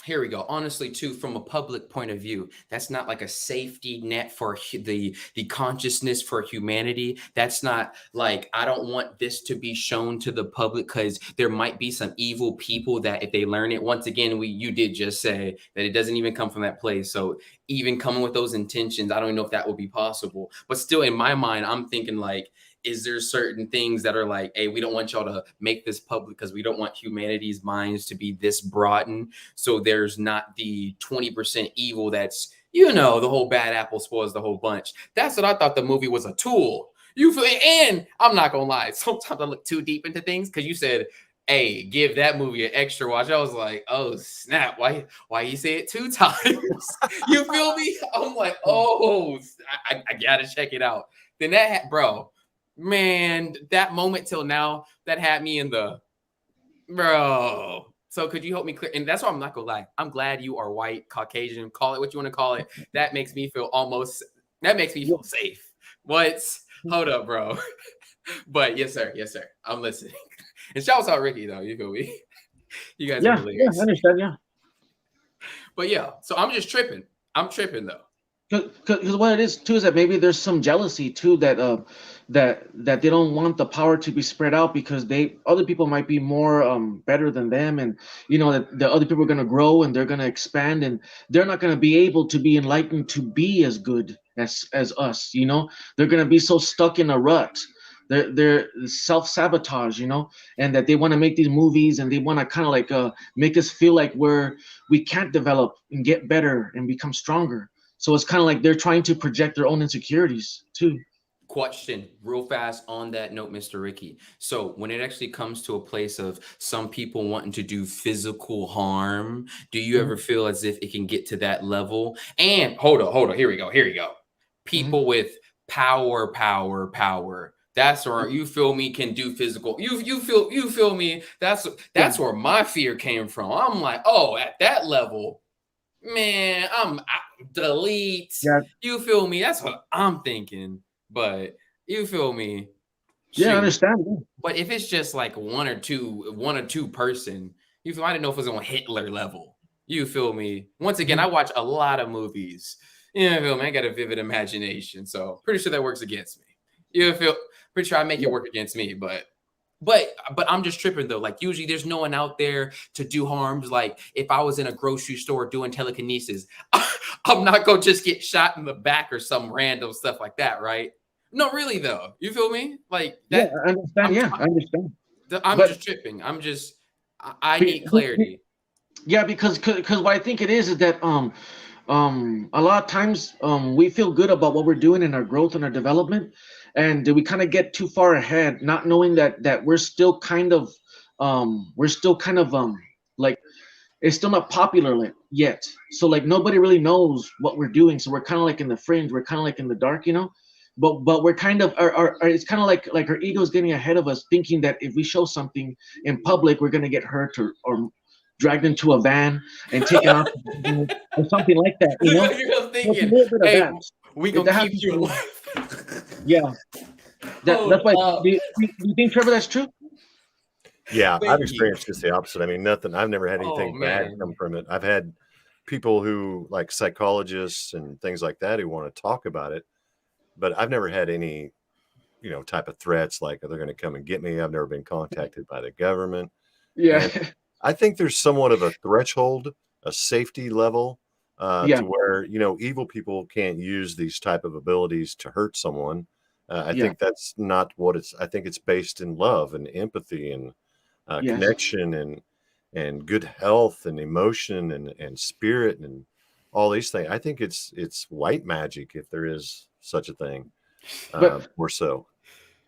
here we go. Honestly, too, from a public point of view, that's not like a safety net for the consciousness for humanity. That's not like, I don't want this to be shown to the public because there might be some evil people that if they learn it, once again, you did just say that it doesn't even come from that place. So even coming with those intentions, I don't even know if that would be possible. But still, in my mind, I'm thinking like, is there certain things that are like, hey, we don't want y'all to make this public because we don't want humanity's minds to be this broadened. So there's not the 20% evil that's, the whole bad apple spoils the whole bunch. That's what I thought the movie was a tool. And I'm not going to lie. Sometimes I look too deep into things because you said, hey, give that movie an extra watch. I was like, oh, snap. Why you say it 2 times? You feel me? I'm like, oh, I got to check it out. Then bro. Man, that moment till now, that had me in the bro. So could you help me clear? And that's why I'm not gonna lie. I'm glad you are white, Caucasian, call it what you want to call it. That makes me feel safe. Hold up, bro. But yes, sir. I'm listening. And shouts out Rickie though. You feel me? You guys are hilarious. Yeah, I understand, yeah. But yeah, so I'm just tripping. I'm tripping though. Because what it is too is that maybe there's some jealousy too that that they don't want the power to be spread out because other people might be more better than them, and that the other people are gonna grow and they're gonna expand, and they're not gonna be able to be enlightened to be as good as us. They're gonna be so stuck in a rut. They're self-sabotage, and that they want to make these movies and they want to kind of like make us feel like we can't develop and get better and become stronger. So it's kind of like they're trying to project their own insecurities too. Question real fast on that note, Mr. Ricky. So when it actually comes to a place of some people wanting to do physical harm, do you ever feel as if it can get to that level? And hold on. Here we go. People with power. That's where you feel me can do physical. You feel me? That's where my fear came from. I'm like, oh, at that level, man, delete. Yeah. You feel me? That's what I'm thinking. But you feel me? Shoot. Yeah, I understand. But if it's just like one or two person, you feel I didn't know if it was on Hitler level. You feel me? Once again, I watch a lot of movies. You feel me? I got a vivid imagination, so pretty sure that works against me. You feel pretty sure I make it work against me, but I'm just tripping though. Like usually there's no one out there to do harms. Like if I was in a grocery store doing telekinesis, I'm not gonna just get shot in the back or some random stuff like that, right? No, really though. You feel me? Like that. Yeah, I understand. I understand. I'm just tripping. I need clarity. Yeah, because what I think it is that a lot of times we feel good about what we're doing in our growth and our development, and we kind of get too far ahead, not knowing that we're still kind of like it's still not popular yet. So like nobody really knows what we're doing. So we're kind of like in the fringe. We're kind of like in the dark, But we're kind of it's kind of like our ego's getting ahead of us, thinking that if we show something in public, we're gonna get hurt or dragged into a van and taken off or something like that. You're thinking, hey, we gonna keep you alive. Yeah, that's why. Do you think, Trevor, that's true? Yeah, I've experienced just the opposite. I mean, nothing. I've never had anything bad come from it. I've had people who, like psychologists and things like that, who want to talk about it, but I've never had any, type of threats like they're going to come and get me. I've never been contacted by the government. Yeah, and I think there's somewhat of a threshold, a safety level, to where evil people can't use these type of abilities to hurt someone. I think that's not what it's. I think it's based in love and empathy and connection and good health and emotion and spirit and all these things. I think it's white magic, if there is such a thing, or so.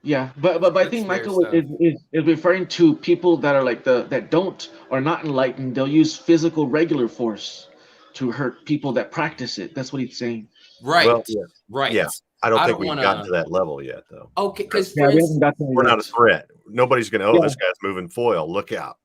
Yeah, but I think Michael is referring to people that are like that are not enlightened. They'll use physical regular force to hurt people that practice it. That's what he's saying. Right. Well, yeah. Right. Yeah. I don't think we've gotten to that level yet, though. Okay, because we're not a threat. Nobody's going to, this guy's moving foil. Look out.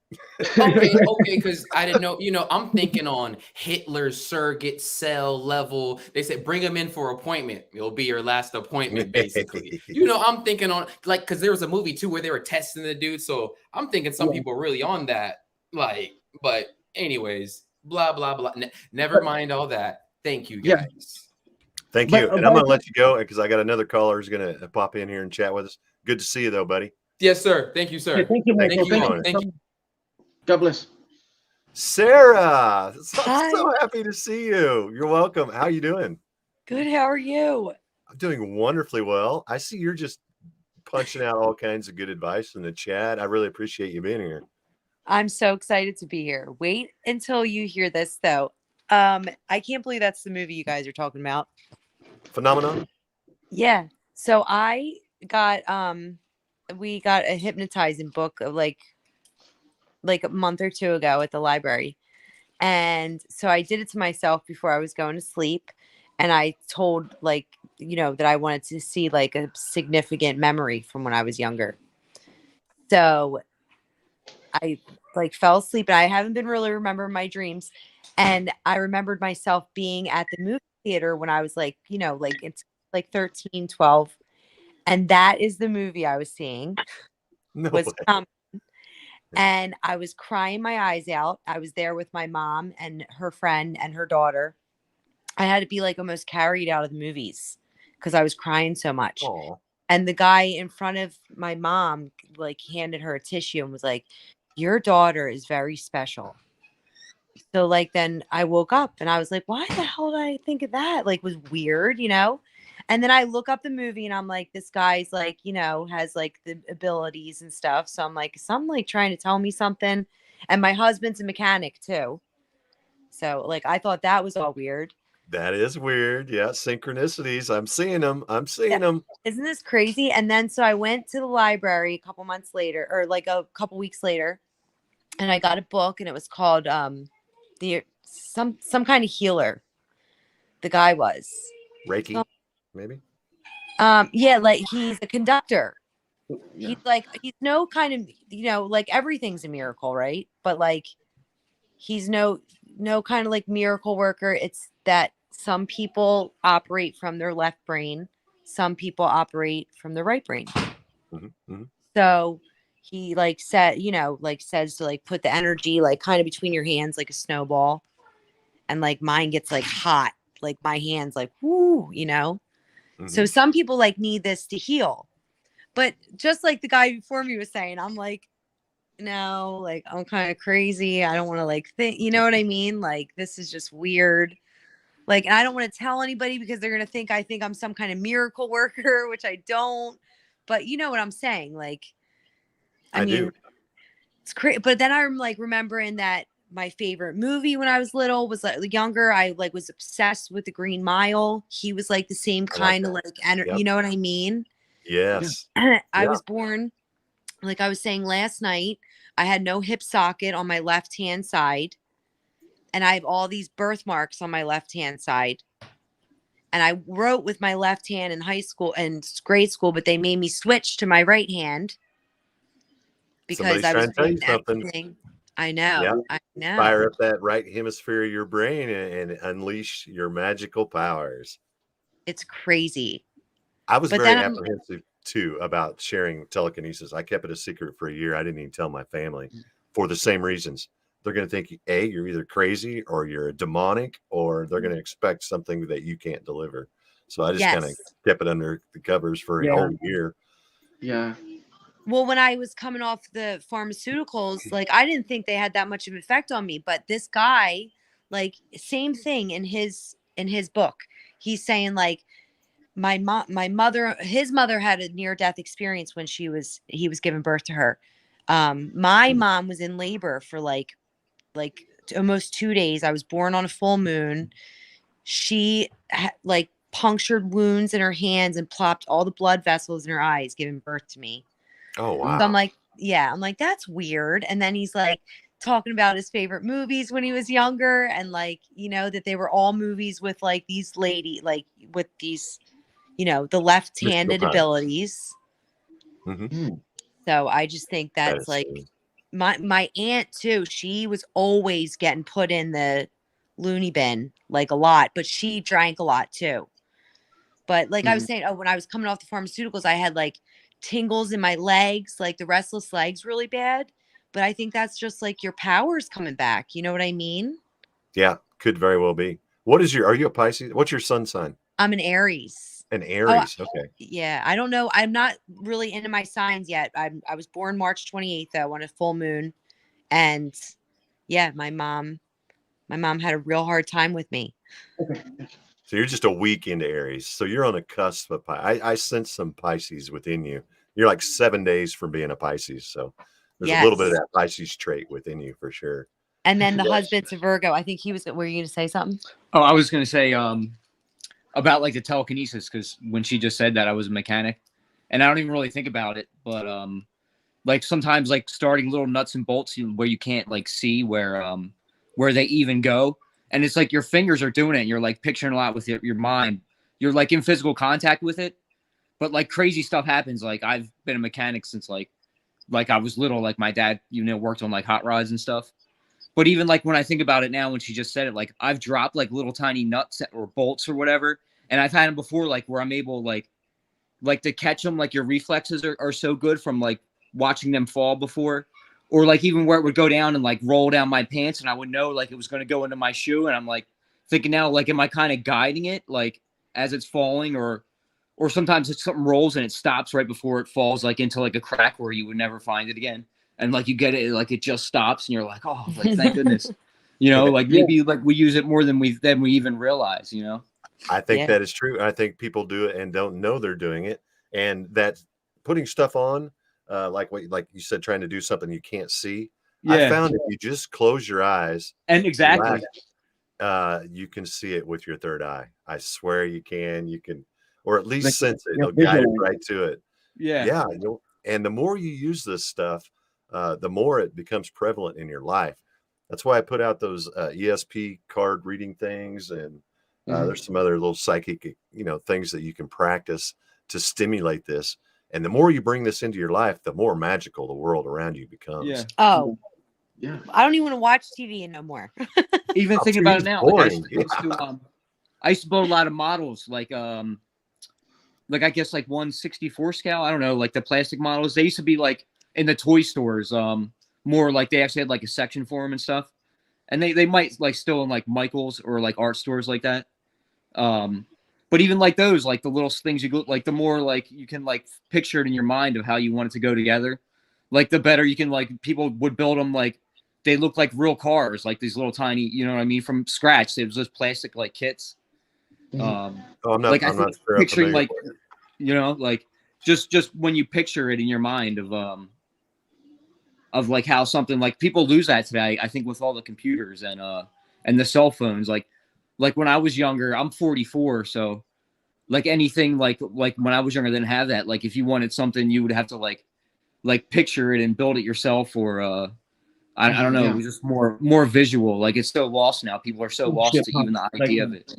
Okay, because I didn't know, I'm thinking on Hitler's surrogate cell level. They said, bring him in for appointment. It'll be your last appointment, basically. I'm thinking on, like, because there was a movie, too, where they were testing the dude. So I'm thinking some people are really on that. Like, but anyways, blah, blah, blah. Never mind all that. Thank you, guys. Thank you. And I'm going to let you go because I got another caller who's going to pop in here and chat with us. Good to see you, though, buddy. Yes, sir. Thank you, sir. Yeah, thank you, Michael. Thank you. God bless. Sarah, I'm so happy to see you. You're welcome. How are you doing? Good. How are you? I'm doing wonderfully well. I see you're just punching out all kinds of good advice in the chat. I really appreciate you being here. I'm so excited to be here. Wait until you hear this, though. I can't believe that's the movie you guys are talking about. Phenomenon? Yeah. So I got we got a hypnotizing book of like a month or two ago at the library. And so I did it to myself before I was going to sleep. And I told that I wanted to see like a significant memory from when I was younger. So I fell asleep and I haven't been really remembering my dreams. And I remembered myself being at the movie theater when I was it's 13, 12. And that is the movie I was seeing. And I was crying my eyes out. I was there with my mom and her friend and her daughter. I had to be like almost carried out of the movies because I was crying so much. Aw. And the guy in front of my mom like handed her a tissue and was like, "Your daughter is very special." So like then I woke up and I was like, why the hell did I think of that? Like, was weird, you know? And then I look up the movie and I'm like, this guy's like, you know, has like the abilities and stuff. So I'm like, some like trying to tell me something. And my husband's a mechanic too. So like I thought that was all weird. That is weird. Yeah, synchronicities. I'm seeing them. I'm seeing Yeah. them. Isn't this crazy? And then so I went to the library a couple months later, or like a couple weeks later, and I got a book and it was called some kind of healer. The guy was Reiki, maybe. yeah, like he's a conductor. He's like he's no kind of, you know, like everything's a miracle, right? But like he's no kind of like miracle worker. It's that some people operate from their left brain, some people operate from the right brain. So he like said, you know, like says to like put the energy like kind of between your hands like a snowball, and like mine gets like hot, like my hands like whoo, you know. So some people like need this to heal, but just like the guy before me was saying, I'm like, no, like I'm kind of crazy. I don't want to like think, you know what I mean? Like this is just weird. Like, and I don't want to tell anybody because they're gonna think I think I'm some kind of miracle worker, which I don't. But you know what I'm saying? Like, I mean, do. It's crazy. But then I'm like remembering that my favorite movie when I was little was like younger. I like was obsessed with The Green Mile. He was like the same kind of like energy. You know what I mean? Yes. I was born, like I was saying last night, I had no hip socket on my left hand side. And I have all these birthmarks on my left hand side. And I wrote with my left hand in high school and grade school, but they made me switch to my right hand because Somebody's I was trying to tell you doing something. everything. I know. I know. Fire up that right hemisphere of your brain and unleash your magical powers. It's crazy. I was very apprehensive too about sharing telekinesis. I kept it a secret for a year. I didn't even tell my family for the same reasons. They're going to think, A, you're either crazy or you're a demonic, or they're going to expect something that you can't deliver. So I just kind of kept it under the covers for a whole year. Yeah. Well, when I was coming off the pharmaceuticals, like I didn't think they had that much of an effect on me, but this guy, like same thing in his book. He's saying like my mother, his mother had a near-death experience when he was giving birth to her. My mom was in labor for like almost 2 days. I was born on a full moon. She like punctured wounds in her hands and plopped all the blood vessels in her eyes, giving birth to me. Oh, wow. So I'm like, yeah, I'm like, that's weird. And then he's like talking about his favorite movies when he was younger. And like, you know, that they were all movies with like these like with these, you know, the left-handed abilities. So I just think that's like my aunt too. She was always getting put in the loony bin like a lot, but she drank a lot too. But like I was saying, when I was coming off the pharmaceuticals, I had like tingles in my legs, like the restless legs really bad. But I think that's just like your powers coming back. You know what I mean? Yeah, could very well be. Are you a Pisces? What's your sun sign? I'm an Aries. An Aries. Okay. Yeah. I don't know. I'm not really into my signs yet. I was born March 28th though, on a full moon. And yeah, my mom had a real hard time with me. So you're just a week into Aries. So you're on the cusp of Pisces. I sense some Pisces within you. You're like 7 days from being a Pisces. So there's a little bit of that Pisces trait within you for sure. And then the husband's a Virgo. I think he was, were you going to say something? Oh, I was going to say about like the telekinesis, because when she just said that, I was a mechanic and I don't even really think about it. But like sometimes like starting little nuts and bolts where you can't like see where they even go. And it's like your fingers are doing it. And you're like picturing a lot with your mind. You're like in physical contact with it. But like crazy stuff happens. Like I've been a mechanic since like I was little. Like my dad, you know, worked on like hot rods and stuff. But even like when I think about it now, when she just said it, like I've dropped like little tiny nuts or bolts or whatever. And I've had them before, like where I'm able like to catch them. Like your reflexes are so good from like watching them fall before. Or like even where it would go down and like roll down my pants and I would know like it was going to go into my shoe. And I'm like thinking now, like, am I kind of guiding it, like, as it's falling, or sometimes it's something rolls and it stops right before it falls, like, into like a crack where you would never find it again, and like you get it, like it just stops, and you're like, oh, like thank goodness, like maybe like we use it more than we even realize, I think that is true. I think people do it and don't know they're doing it, and that putting stuff on, like you said, trying to do something you can't see. I found if you just close your eyes and exactly. You can see it with your third eye. I swear you can, or at least sense it. It'll guide it right to it. Yeah. And the more you use this stuff, the more it becomes prevalent in your life. That's why I put out those ESP card reading things, and there's some other little psychic, things that you can practice to stimulate this. And the more you bring this into your life, the more magical the world around you becomes. Yeah. Oh, yeah. I don't even want to watch TV no more. Even thinking about it now, like I used to build a lot of models, like I guess like 1/64 scale. I don't know, like the plastic models. They used to be like in the toy stores, more like they actually had like a section for them and stuff. And they might like still in like Michael's or like art stores like that. But even like those, like the little things you go, like the more like you can like picture it in your mind of how you want it to go together, like the better you can, like people would build them like they look like real cars, like these little tiny, you know what I mean, from scratch. It was just plastic like kits. I'm not, like I'm I not think picturing like, like just when you picture it in your mind of like how something, like people lose that today, I think, with all the computers and the cell phones. Like when I was younger, I'm 44, so like anything like when I was younger, didn't have that. Like if you wanted something, you would have to like picture it and build it yourself, or I don't know. It was just more visual. Like it's so lost now. People are so lost to even the idea of it.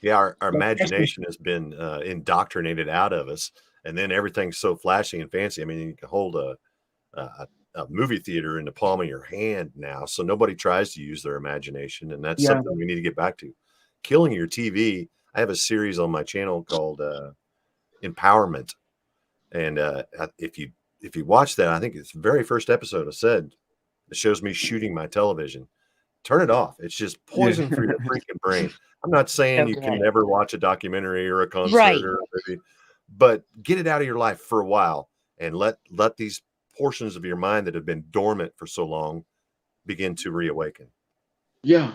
Yeah, our imagination has been indoctrinated out of us, and then everything's so flashy and fancy. I mean, you can hold a movie theater in the palm of your hand now, so nobody tries to use their imagination, and that's something we need to get back to. Killing your TV. I have a series on my channel called Empowerment, and if you watch that, I think it's the very first episode. I said it shows me shooting my television. Turn it off. It's just poison for your freaking brain. I'm not saying you can never watch a documentary or a concert or a movie, but get it out of your life for a while and let these portions of your mind that have been dormant for so long begin to reawaken. Yeah.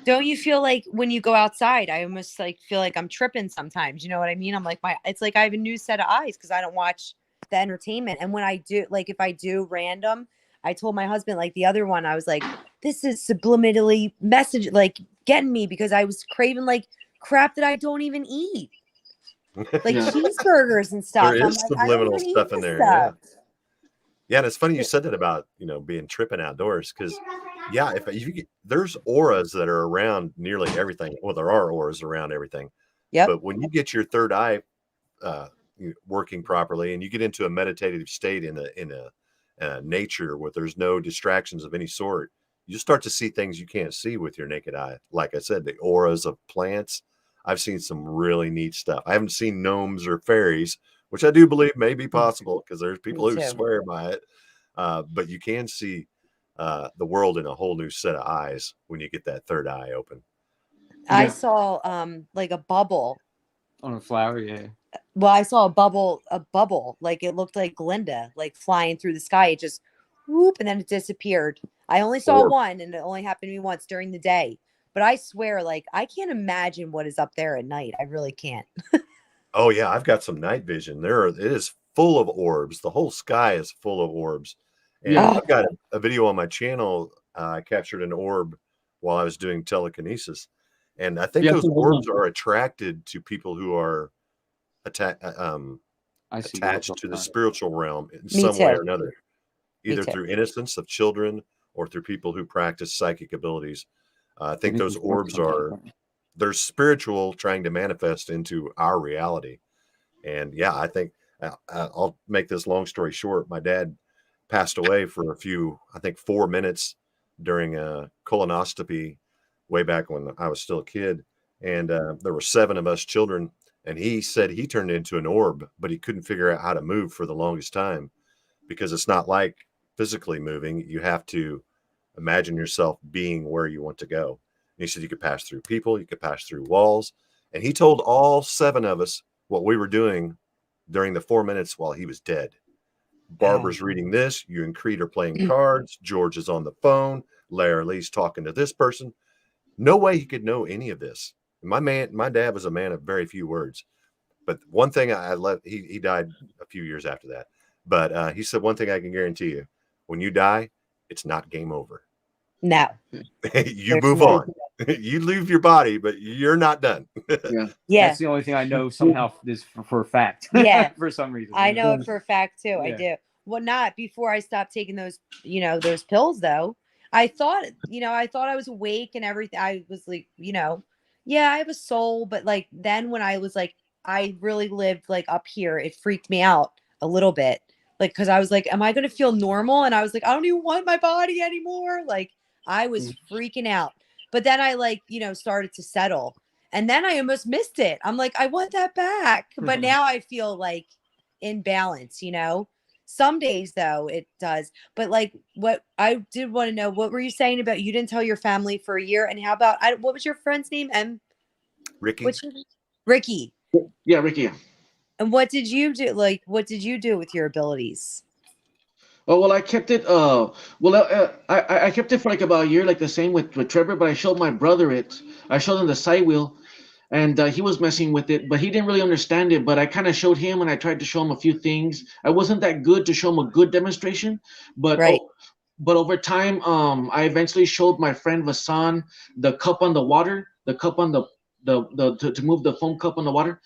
Don't you feel like when you go outside, I almost like feel like I'm tripping sometimes? You know what I mean? I'm like, it's like I have a new set of eyes because I don't watch the entertainment. And when I do, like if I do random, I told my husband, like the other one, I was like, this is subliminally message, like getting me, because I was craving like crap that I don't even eat. Like cheeseburgers and stuff. There is subliminal stuff in there. Yeah, and it's funny you said that about, being tripping outdoors, because if you get, there's auras that are around nearly everything. Well, there are auras around everything. Yeah. But when you get your third eye working properly, and you get into a meditative state in a nature where there's no distractions of any sort, you start to see things you can't see with your naked eye. Like I said, the auras of plants. I've seen some really neat stuff. I haven't seen gnomes or fairies, which I do believe may be possible because there's people who swear by it. But you can see the world in a whole new set of eyes when you get that third eye open. I saw like a bubble on a flower. Well, I saw a bubble, like it looked like Glinda, like flying through the sky. It just whoop, and then it disappeared. I only saw one, and it only happened to me once during the day. But I swear, like, I can't imagine what is up there at night. I really can't. Oh yeah, I've got some night vision. It is full of orbs. The whole sky is full of orbs. And I've got a video on my channel. I captured an orb while I was doing telekinesis. And I think those orbs are attracted to people who are attached to the spiritual realm in some way or another, either through innocence of children or through people who practice psychic abilities. I think those orbs they're spiritual, trying to manifest into our reality. And I think I'll make this long story short. My dad passed away for I think 4 minutes during a colonoscopy way back when I was still a kid. And there were 7 of us children. And he said he turned into an orb, but he couldn't figure out how to move for the longest time, because it's not like physically moving. You have to imagine yourself being where you want to go. he said you could pass through people, you could pass through walls. And he told all 7 of us what we were doing during the 4 minutes while he was dead. Barbara's reading this. You and Creed are playing cards. George is on the phone. Larry Lee's talking to this person. No way he could know any of this. My dad was a man of very few words. But one thing he died a few years after that. But he said, one thing I can guarantee you, when you die, it's not game over. No. You move on. You leave your body, but you're not done. Yeah. That's the only thing I know somehow is for a fact. Yeah. For some reason. I know it for a fact too. I do. Well, not before I stopped taking those, those pills though. I thought I was awake and everything. I was like, yeah, I have a soul. But like, then when I was like, I really lived like up here, it freaked me out a little bit. Like, cause I was like, am I going to feel normal? And I was like, I don't even want my body anymore. Like I was freaking out. But then I started to settle, and then I almost missed it. I'm like, I want that back. But now I feel like in balance, Some days though it does. But like, what I did want to know, what were you saying about you didn't tell your family for a year? And how about what was your friend's name? Ricky. Ricky. Yeah, Ricky. And what did you do? Like, what did you do with your abilities? Oh, well, I kept it. I kept it for like about a year, like the same with Trebor. But I showed my brother it. I showed him the side wheel, and he was messing with it, but he didn't really understand it. But I kind of showed him, and I tried to show him a few things. I wasn't that good to show him a good demonstration, but right. But over time, I eventually showed my friend Vasan the cup on the water, the cup on to move the foam cup on the water.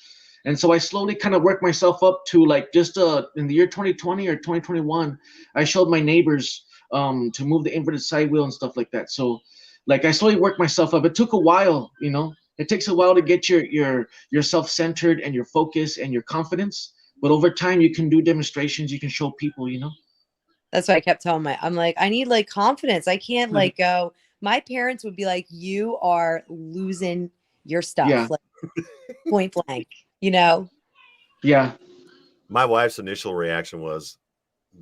And so I slowly kind of worked myself up to like just in the year 2020 or 2021, I showed my neighbors to move the inverted side wheel and stuff like that. So like I slowly worked myself up. It took a while, It takes a while to get your self-centered and your focus and your confidence. But over time, you can do demonstrations. You can show people, That's what I kept telling I'm like, I need like confidence. I can't like go. My parents would be like, you are losing your stuff, like point blank, Yeah. My wife's initial reaction was,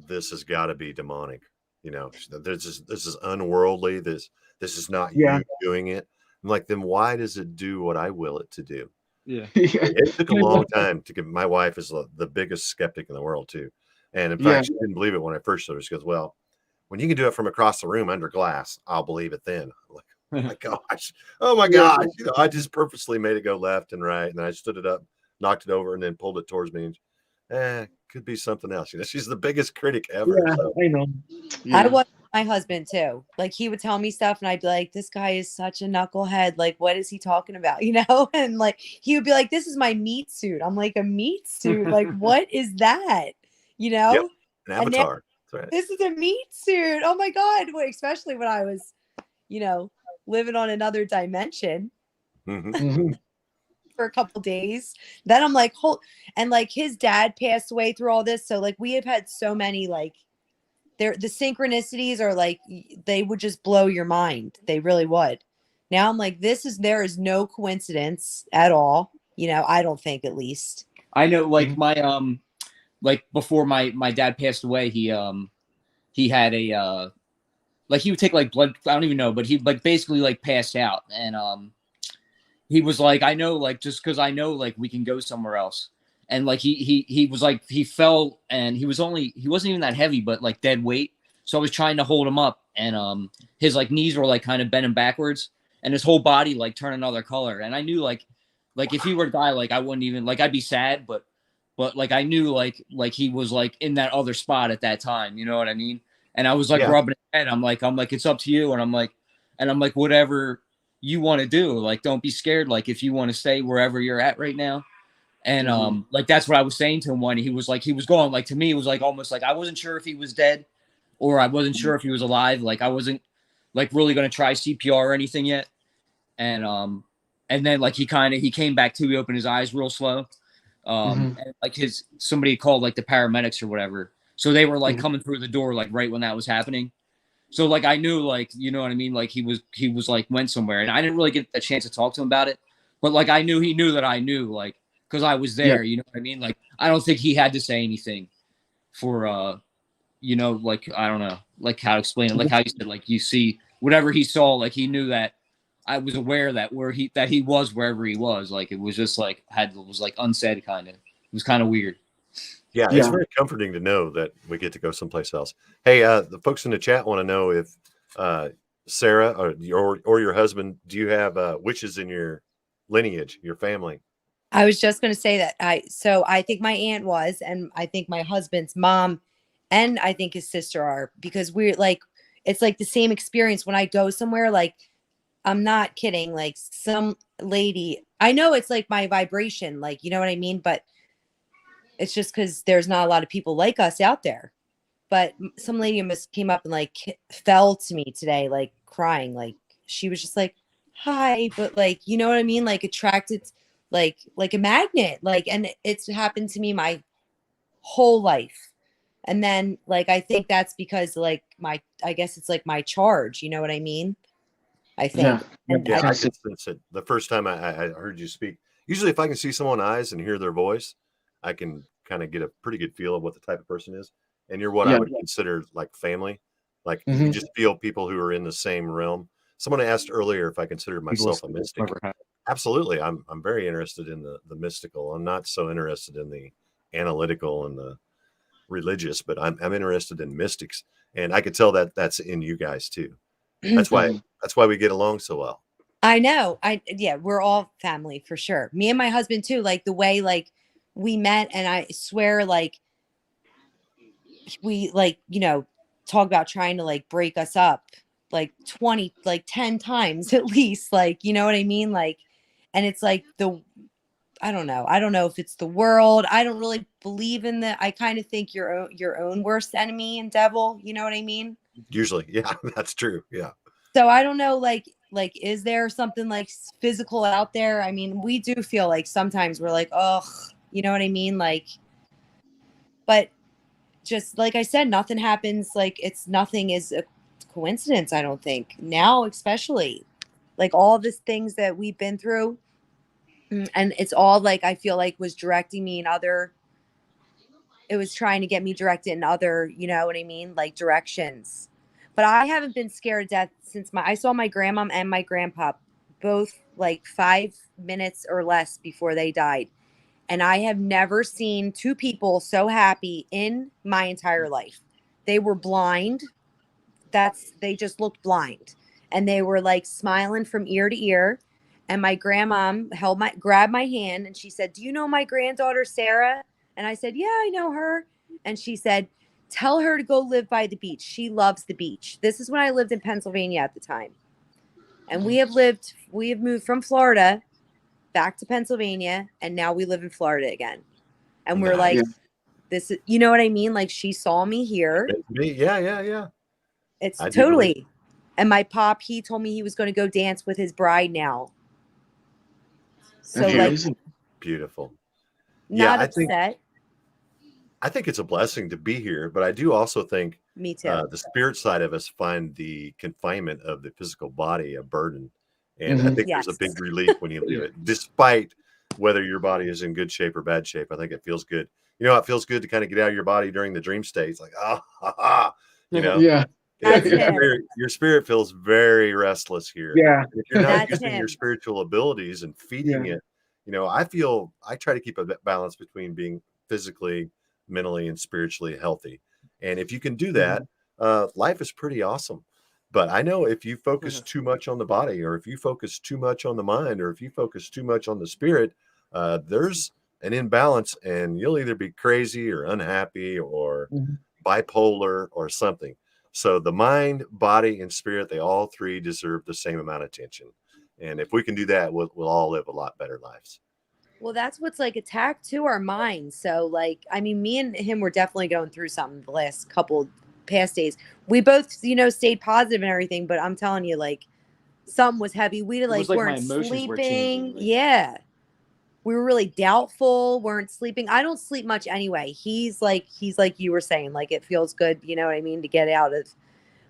this has got to be demonic. This is unworldly. This is not you doing it. I'm like, then why does it do what I will it to do? Yeah. It took a long time to get. My wife is the biggest skeptic in the world too. And in fact, she didn't believe it when I first showed her. She goes, well, when you can do it from across the room under glass, I'll believe it then. I'm like, oh my gosh. Oh my gosh. I just purposely made it go left and right. And then I stood it up, knocked it over, and then pulled it towards me. And, could be something else. She's the biggest critic ever. Yeah, so. I know. Yeah. I was my husband too. Like he would tell me stuff and I'd be like, this guy is such a knucklehead. Like, what is he talking about? And like, he would be like, this is my meat suit. I'm like, a meat suit? Like, what is that? Yep. An avatar. That's right. This is a meat suit. Oh my God. Especially when I was, living on another dimension. Mm-hmm. For a couple days. Then I'm like, and like his dad passed away through all this. So like we have had so many like the synchronicities are like they would just blow your mind. They really would. Now I'm like, there is no coincidence at all. I don't think, at least. I know like my like before my dad passed away, he had a like he would take like blood, I don't even know, but he like basically like passed out, and he was like, I know, like, just because I know, like, we can go somewhere else. And like he was like, he fell, and he wasn't even that heavy, but like dead weight. So I was trying to hold him up, and his like knees were like kind of bending backwards, and his whole body like turned another color. And I knew like if he were to die, like I wouldn't even, like, I'd be sad, but like I knew like he was like in that other spot at that time, you know what I mean? And I was like rubbing his head. I'm like, it's up to you. And I'm like, whatever you want to do, like, don't be scared. Like, if you want to stay wherever you're at right now. And like, that's what I was saying to him when he was going, like, to me, it was like almost like I wasn't sure if he was dead or I wasn't sure if he was alive. Like, I wasn't like really going to try CPR or anything yet. And then like he came back to, he opened his eyes real slow. And like somebody called like the paramedics or whatever. So they were like coming through the door, like right when that was happening. So like, I knew, like, you know what I mean? Like he was like went somewhere, and I didn't really get a chance to talk to him about it, but like, I knew he knew that I knew, like, cause I was there, you know what I mean? Like, I don't think he had to say anything for, you know, like, I don't know, like how to explain it. Like how you said, like, you see whatever he saw, like he knew that I was aware that he was wherever he was. Like it was just like was like unsaid kind of. It was kind of weird. Yeah, it's very comforting to know that we get to go someplace else. Hey, the folks in the chat want to know if Sarah or your husband, do you have witches in your lineage, your family? I was just going to say that I think my aunt was, and I think my husband's mom, and I think his sister are, because we're like, it's like the same experience when I go somewhere. Like, I'm not kidding. Like some lady, I know it's like my vibration, like, you know what I mean? But it's just because there's not a lot of people like us out there. But some lady almost came up and like fell to me today, like crying. Like she was just like, hi, but like, you know what I mean? Like attracted, like a magnet. Like, and it's happened to me my whole life. And then like, I think that's because like I guess it's like my charge. You know what I mean? I think. Yeah, I can sense it. The first time I heard you speak, usually if I can see someone's eyes and hear their voice, I can kind of get a pretty good feel of what the type of person is. And you're what I would consider like family. Like you just feel people who are in the same realm. Someone asked earlier if I considered myself a mystic. Absolutely. I'm very interested in the mystical. I'm not so interested in the analytical and the religious, but I'm interested in mystics. And I could tell that that's in you guys too. That's why we get along so well. I know. We're all family for sure. Me and my husband too, like the way like we met, and I swear like we like, you know, talk about trying to like break us up like 10 times at least, like, you know what I mean? Like, and it's like I don't know if it's the world. I don't really believe in that. I kind of think your own worst enemy and devil, you know what I mean? Usually. Yeah, that's true. Yeah. So I don't know, like, is there something like physical out there? I mean, we do feel like sometimes we're like, oh, you know what I mean? Like, but just like I said, nothing happens. Like nothing is a coincidence. I don't think now, especially like all these things that we've been through. And it's all like, I feel like was directing me it was trying to get me directed in other, you know what I mean? Like directions. But I haven't been scared of death since I saw my grandmom and my grandpa both like 5 minutes or less before they died. And I have never seen two people so happy in my entire life. They were blind. They just looked blind. And they were like smiling from ear to ear. And my grandmom grabbed my hand and she said, do you know my granddaughter, Sarah? And I said, yeah, I know her. And she said, tell her to go live by the beach. She loves the beach. This is when I lived in Pennsylvania at the time. And we have moved from Florida back to Pennsylvania. And now we live in Florida again. And we're like, this is, you know what I mean? Like she saw me here. Yeah. It's totally. And my pop, he told me he was going to go dance with his bride now. So beautiful. Not upset. I think it's a blessing to be here, but I do also think me too. The spirit side of us find the confinement of the physical body a burden. And I think there's a big relief when you leave it, despite whether your body is in good shape or bad shape. I think it feels good. You know, it feels good to kind of get out of your body during the dream state. It's like, you know, your spirit feels very restless here. Yeah. If you're not using your spiritual abilities and feeding it, you know, I try to keep a balance between being physically, mentally, and spiritually healthy. And if you can do that, life is pretty awesome. But I know if you focus too much on the body, or if you focus too much on the mind, or if you focus too much on the spirit, there's an imbalance, and you'll either be crazy or unhappy or bipolar or something. So the mind, body, and spirit, they all three deserve the same amount of attention. And if we can do that, we'll all live a lot better lives. Well, that's what's like attacked to our minds. So like, I mean, me and him were definitely going through something the last couple past days. We both, you know, stayed positive and everything, but I'm telling you, like, something was heavy. We weren't sleeping. We were really doubtful, weren't sleeping. I don't sleep much anyway. He's like you were saying, like it feels good, you know what I mean, to get out of.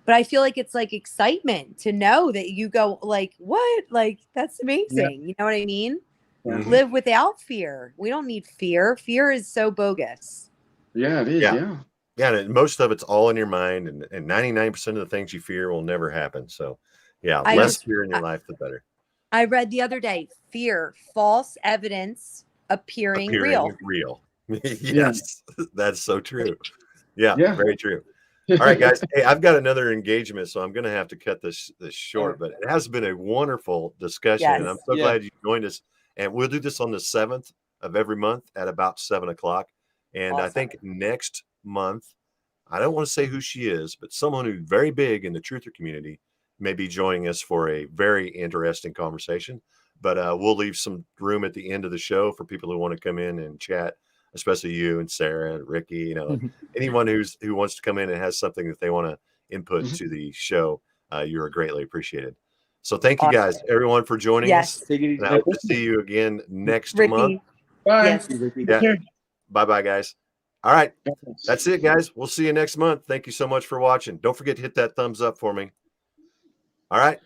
But I feel like it's like excitement to know that you go like, what? Like, that's amazing. You know what I mean? Live without fear. We don't need fear. Fear is so bogus. Yeah, it is. Yeah, and most of it's all in your mind, and 99% of the things you fear will never happen. So, less fear in your life, the better. I read the other day, fear, false evidence appearing real. Yes, that's so true. Yeah, Yeah. very true. All right, guys. Hey, I've got another engagement, so I'm going to have to cut this short. But it has been a wonderful discussion, and I'm Yes. so glad you joined us. And we'll do this on the 7th of every month at about 7 o'clock. And I think next month, I don't want to say who she is, but someone who's very big in the truther community may be joining us for a very interesting conversation. But we'll leave some room at the end of the show for people who want to come in and chat, especially you and Sarah and Ricky, you know, anyone who wants to come in and has something that they want to input to the show. You are greatly appreciated. So thank you guys, everyone, for joining us. And I hope to see you again next month. Bye. Yes. Yeah. Bye-bye, guys. All right. That's it, guys. We'll see you next month. Thank you so much for watching. Don't forget to hit that thumbs up for me. All right.